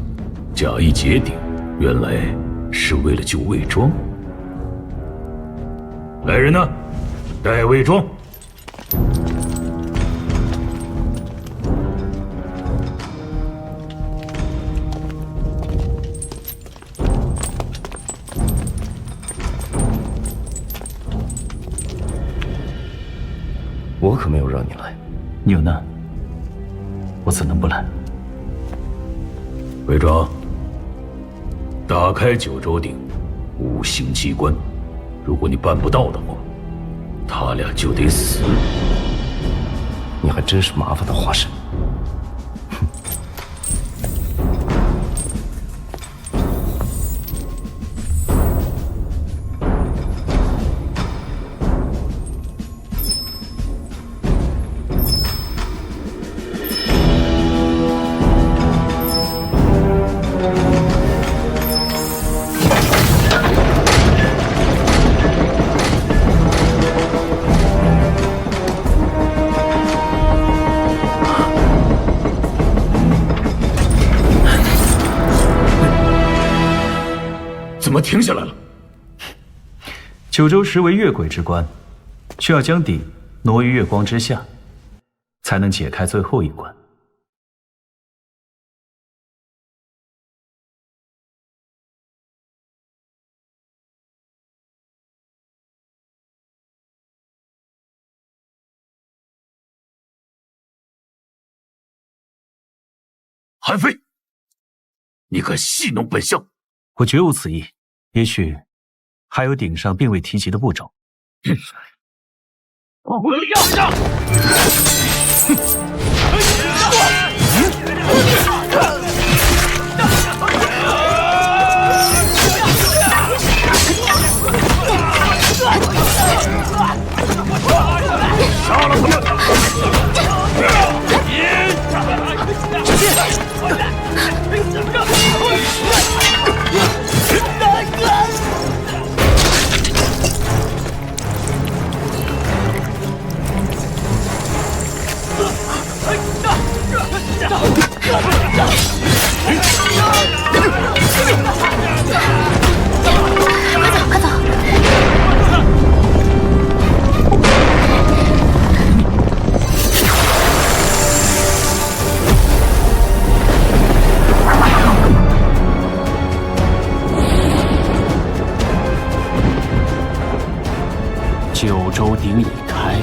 Speaker 5: 假意解鼎，原来是为了救魏庄。来人呐，带魏庄。
Speaker 1: 我可没有让你来。
Speaker 6: 你有难，我怎能不来？
Speaker 5: 魏庄，打开九州鼎五行机关，如果你办不到的话，他俩就得死。
Speaker 1: 你还真是麻烦的化身。
Speaker 5: 怎么停下来了？
Speaker 6: 九州石为月鬼之关，需要将鼎挪于月光之下，才能解开最后一关。
Speaker 5: 韩非，你敢戏弄本相？
Speaker 6: 我绝无此意，也许还有鼎上并未提及的步骤。
Speaker 5: 我要上！杀了他们！
Speaker 4: 快走！
Speaker 2: 九州鼎已开，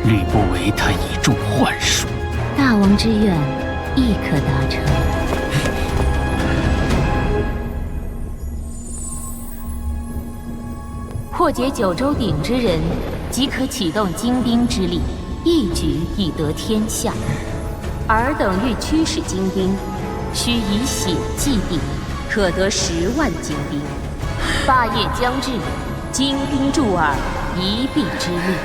Speaker 2: 吕不韦他已中幻术，
Speaker 4: 大王之愿亦可达成。破解九州鼎之人，即可启动精兵之力，一举以得天下。尔等欲驱使精兵，须以血祭鼎，可得10万精兵。霸业将至，精兵助尔，一臂之力。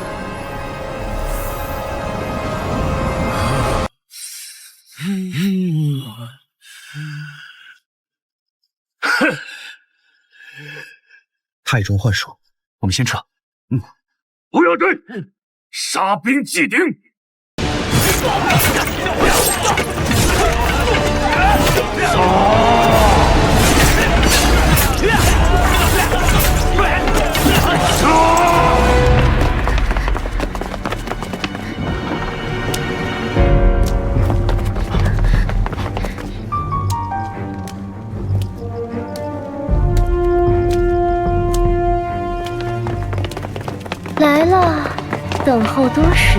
Speaker 12: 太中幻术，我们先撤。
Speaker 5: 不要追，杀兵祭鼎！
Speaker 7: 来了，等候多时。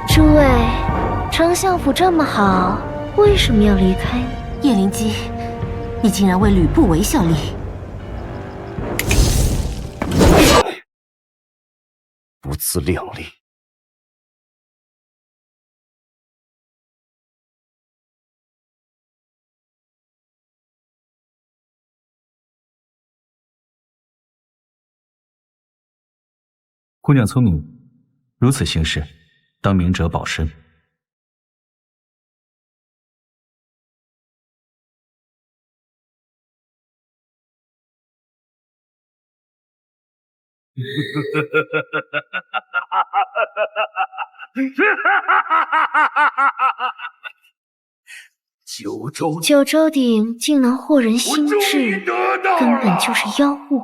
Speaker 7: 诸位，丞相府这么好，为什么要离开呢？
Speaker 4: 叶灵姬，你竟然为吕不韦效力！
Speaker 1: 不自量力！
Speaker 6: 姑娘聪明，如此行事，当明哲保身。
Speaker 7: 九州鼎竟能惑人心智，根本就是妖物。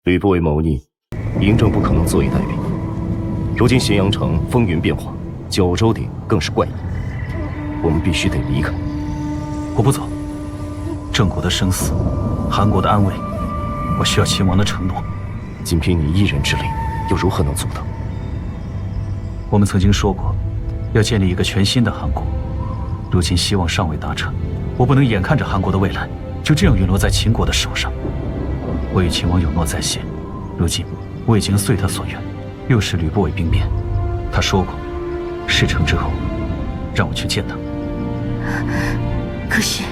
Speaker 1: 吕不韦谋逆，嬴政不可能坐以待毙。如今咸阳城风云变化，九州鼎更是怪异，我们必须得离开。
Speaker 6: 我不走，郑国的生死，韩国的安危，我需要秦王的承诺。
Speaker 1: 仅凭你一人之力，又如何能做到？
Speaker 6: 我们曾经说过，要建立一个全新的韩国，如今希望尚未达成，我不能眼看着韩国的未来就这样陨落在秦国的手上。我与秦王有诺在先，如今我已经遂他所愿，又是吕不韦兵变。他说过，事成之后，让我去见他。
Speaker 4: 可是，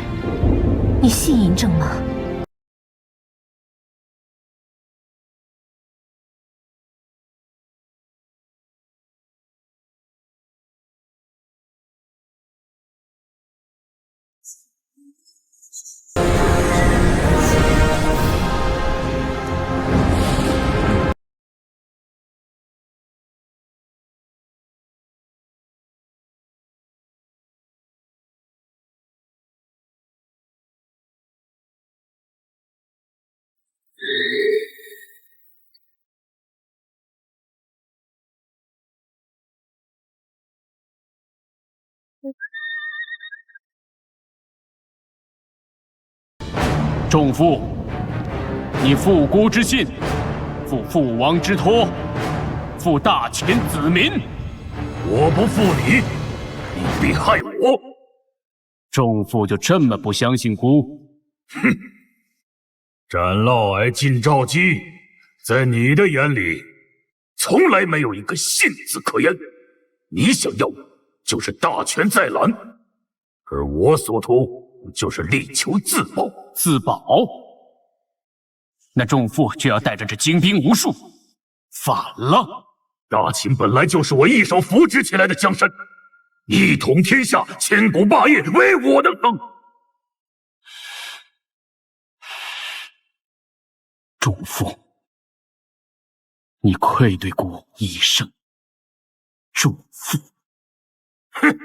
Speaker 4: 你信嬴政吗？
Speaker 2: 仲父，你负孤之信，负父王之托，负大秦子民。
Speaker 5: 我不负你，你必害我。
Speaker 2: 仲父就这么不相信孤？
Speaker 5: 哼！斩嫪毐尽赵姬，在你的眼里，从来没有一个信字可言。你想要的就是大权在揽，而我所图就是力求自保。
Speaker 2: 自保？那仲父就要带着这精兵无数，反了！
Speaker 5: 大秦本来就是我一手扶植起来的江山，一统天下，千古霸业，唯我能成。
Speaker 2: 仲父，你愧对孤一生。仲父，
Speaker 5: 哼！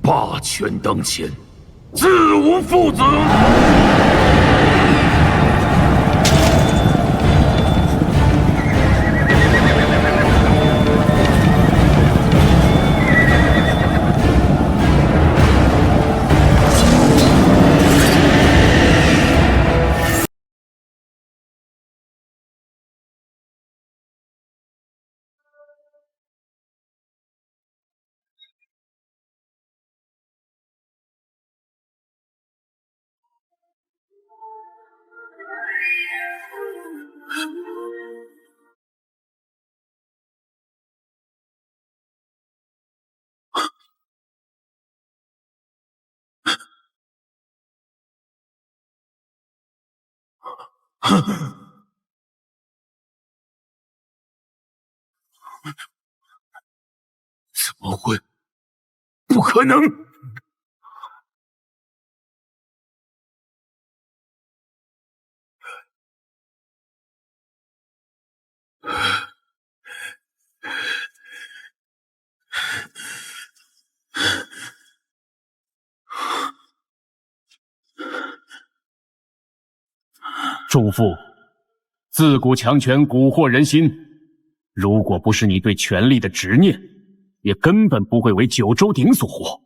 Speaker 5: 霸权当前，自无父子。怎么会？不可能！
Speaker 2: 仲父，自古强权蛊惑人心，如果不是你对权力的执念，也根本不会为九州鼎所活。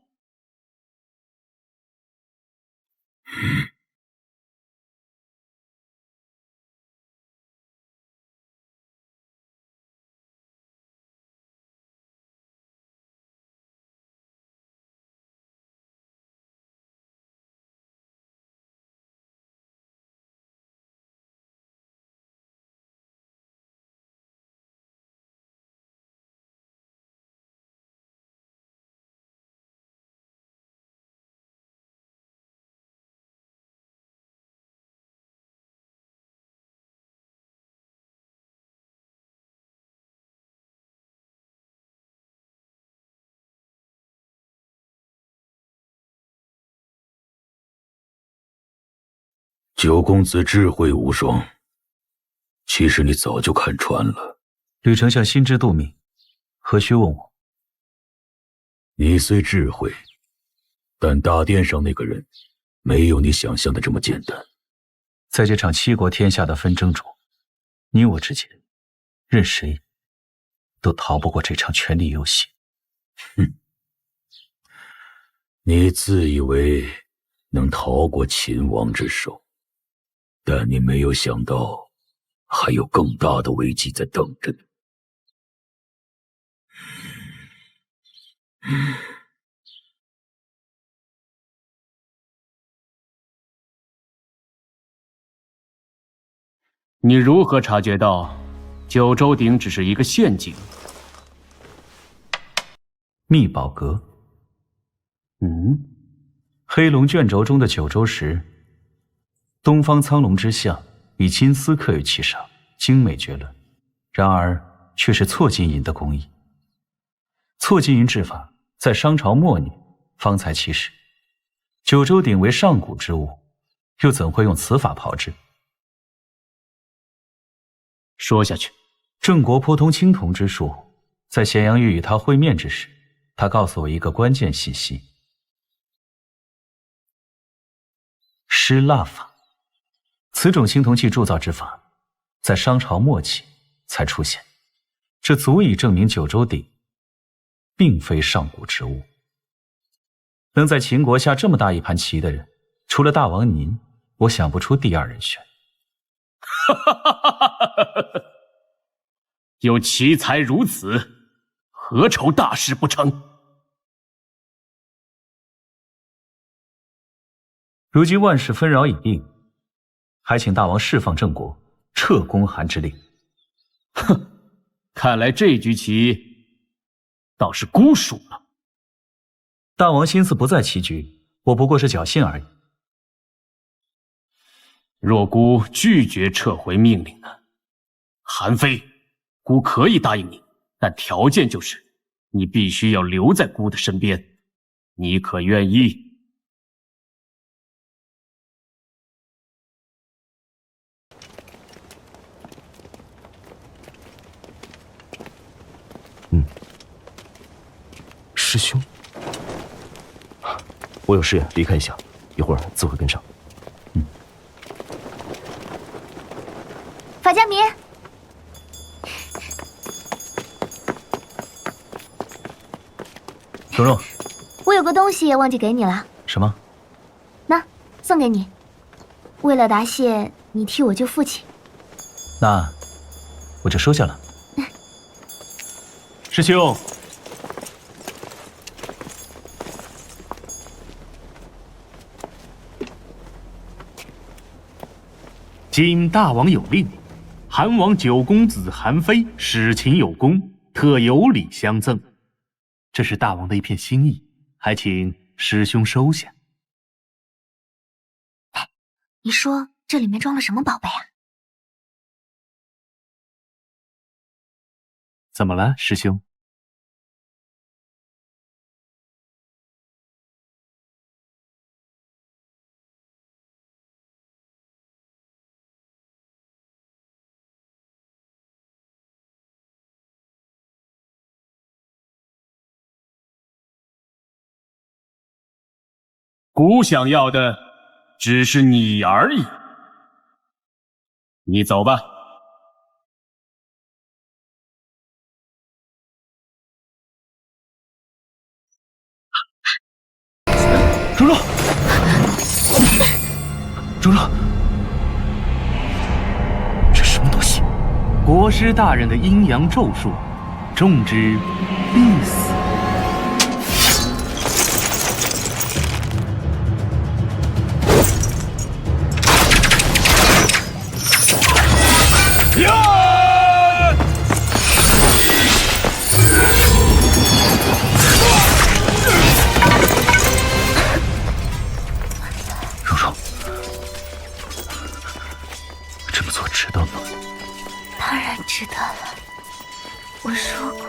Speaker 5: 九公子智慧无双，其实你早就看穿了。
Speaker 6: 吕丞相心知肚明，何须问我？
Speaker 5: 你虽智慧，但大殿上那个人没有你想象的这么简单。
Speaker 6: 在这场七国天下的纷争中，你我之间，任谁都逃不过这场权力游戏。
Speaker 5: 哼，你自以为能逃过秦王之手，但你没有想到，还有更大的危机在等着你。
Speaker 2: 你如何察觉到九州鼎只是一个陷阱？
Speaker 6: 秘宝阁。黑龙卷轴中的九州石，东方苍龙之象以金丝刻于其上，精美绝伦。然而却是错金银的工艺。错金银制法在商朝末年方才起始。九州鼎为上古之物，又怎会用此法炮制？
Speaker 2: 说下去。
Speaker 6: 郑国颇通青铜之术，在咸阳玉与他会面之时，他告诉我一个关键信息：失蜡法。此种青铜器铸造之法，在商朝末期才出现，这足以证明九州鼎并非上古之物。能在秦国下这么大一盘棋的人，除了大王您，我想不出第二人选。
Speaker 2: 有奇才如此，何愁大事不成？
Speaker 6: 如今万事纷扰已定，还请大王释放郑国，撤公韩之令。
Speaker 2: 哼，看来这局棋倒是孤输了。
Speaker 6: 大王心思不在棋局，我不过是侥幸而已。
Speaker 2: 若孤拒绝撤回命令呢？韩非，孤可以答应你，但条件就是你必须要留在孤的身边。你可愿意？
Speaker 1: 师兄，我有事离开一下，一会儿自会跟上。
Speaker 7: 法家明，
Speaker 6: 蓉蓉，
Speaker 7: 我有个东西忘记给你了。
Speaker 6: 什么？
Speaker 7: 那送给你，为了答谢你替我救父亲。
Speaker 6: 那我就收下了。
Speaker 12: 师兄，今大王有令，韩王九公子韩非使秦有功，特有礼相赠。这是大王的一片心意，还请师兄收下。
Speaker 7: 你说这里面装了什么宝贝啊？
Speaker 12: 怎么了，师兄？
Speaker 2: 孤想要的只是你而已。你走吧。
Speaker 3: 蓉蓉，蓉蓉，这什么东西？
Speaker 12: 国师大人的阴阳咒术，中之必死。
Speaker 6: 蓉蓉，这么做值得吗？
Speaker 10: 当然知道了。我说过，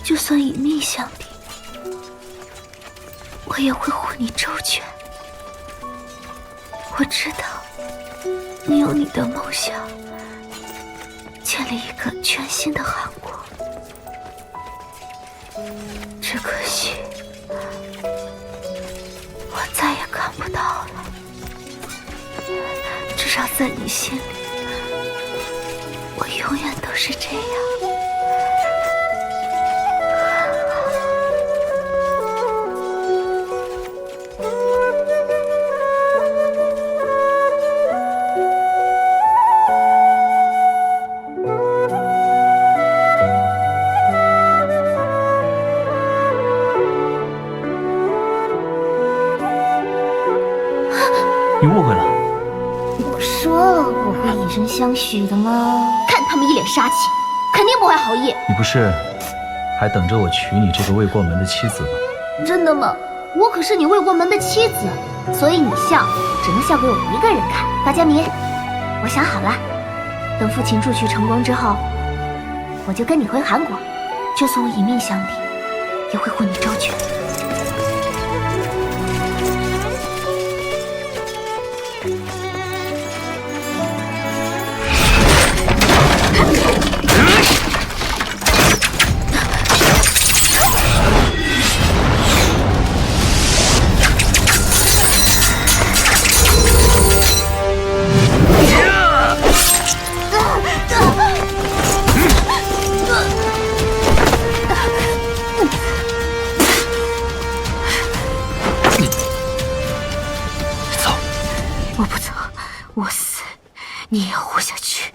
Speaker 10: 就算以命相抵，我也会护你周全。我知道你有你的梦想，建立一个全新的韩国。只可惜，我再也看不到了。至少在你心里，我永远都是这样。
Speaker 6: 你误会了。
Speaker 7: 我说了我会以身相许的吗？看他们一脸杀气，肯定不会好意。
Speaker 6: 你不是还等着我娶你这个未过门的妻子吗？
Speaker 7: 真的吗？我可是你未过门的妻子，所以你笑只能笑给我一个人看。法家明，我想好了，等父亲铸曲成功之后，我就跟你回韩国，就算我以命相抵，也会护你周全。
Speaker 10: 我不走，我死，你也活下去。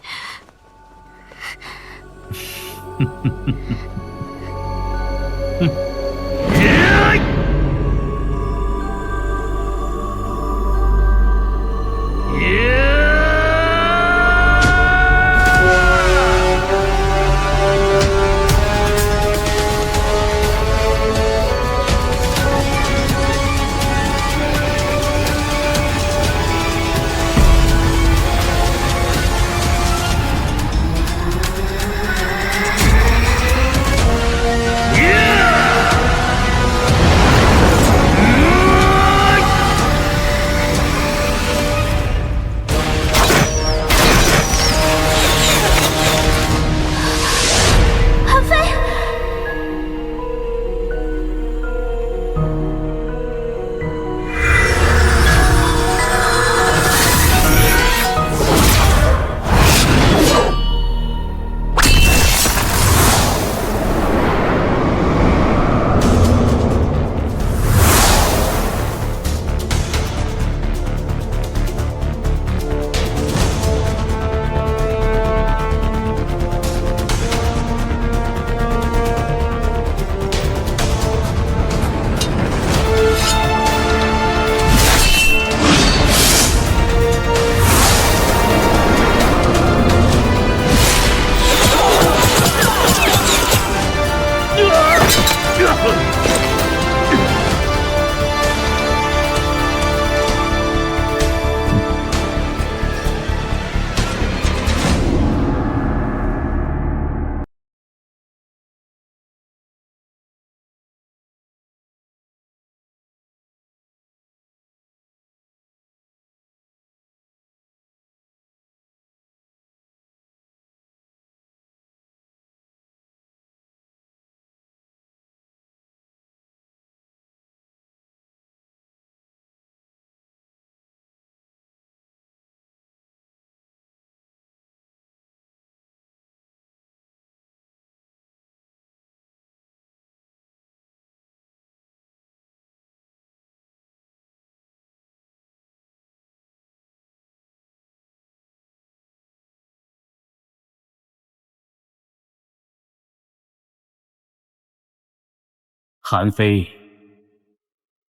Speaker 2: 韩非，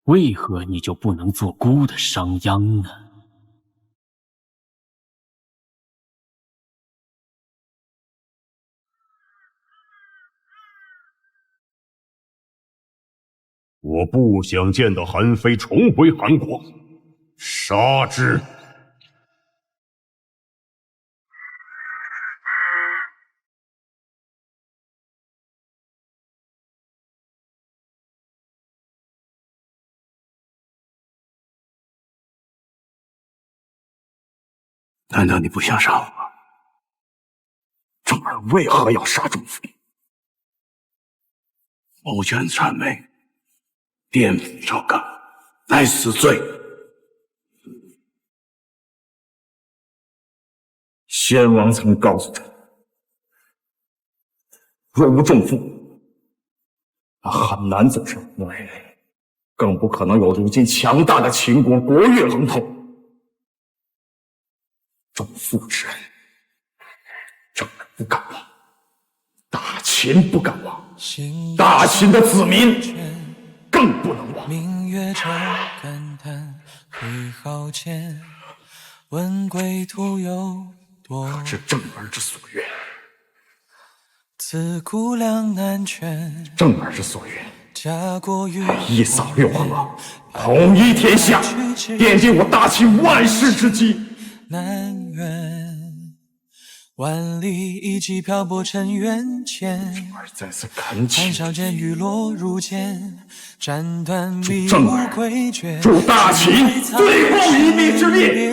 Speaker 2: 为何你就不能做孤的商鞅呢？
Speaker 13: 我不想见到韩非重回韩国，杀之！
Speaker 3: 难道你不想杀我吗？
Speaker 11: 正儿为何要杀仲父？
Speaker 3: 谋权篡位，颠覆朝纲，乃死罪。
Speaker 11: 先王曾告诉朕，若无仲父，他很难走上国位，更不可能有如今强大的秦国国乐龙头。仲父之恩，朕不敢忘，大秦不敢忘，大秦的子民更不能忘。
Speaker 14: 明月照肝胆，挥毫间，问归途有多？
Speaker 11: 可知正儿之所愿？
Speaker 14: 自古两难全。
Speaker 11: 正儿之所愿，
Speaker 14: 家国与
Speaker 11: 一扫六合，统一天下，奠定我大秦万世之基。
Speaker 14: 难圆，万里一骑漂泊尘缘间。
Speaker 11: 再次恳请
Speaker 14: 谈笑间雨落如剑，斩断迷雾诡谲。
Speaker 11: 助大秦最后一臂之力。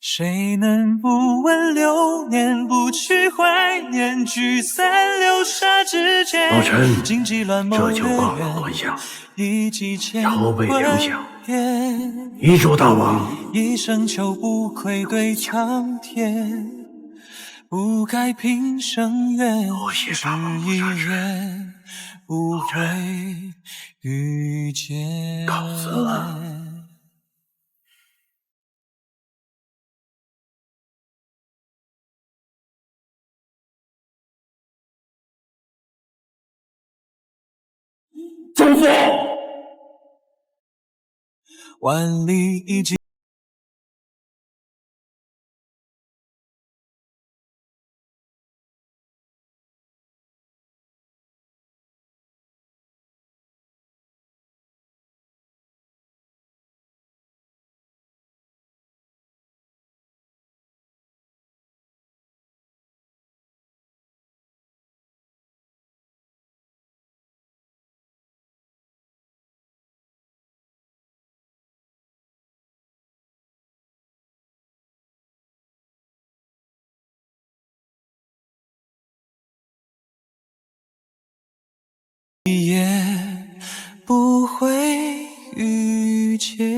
Speaker 14: 谁能不问流年，不去怀念，聚散流沙之间。
Speaker 3: 老臣
Speaker 14: 荆棘乱谋
Speaker 3: 这就告了皇下，
Speaker 14: 一骑千
Speaker 3: 朝北良相，
Speaker 14: 言。
Speaker 3: 遗嘱大王，
Speaker 14: 一生求不愧对苍天，不改平生愿，只一愿不会遇见。
Speaker 3: 告辞了。
Speaker 11: 仲父，
Speaker 14: 万里一骑。也不会遇见。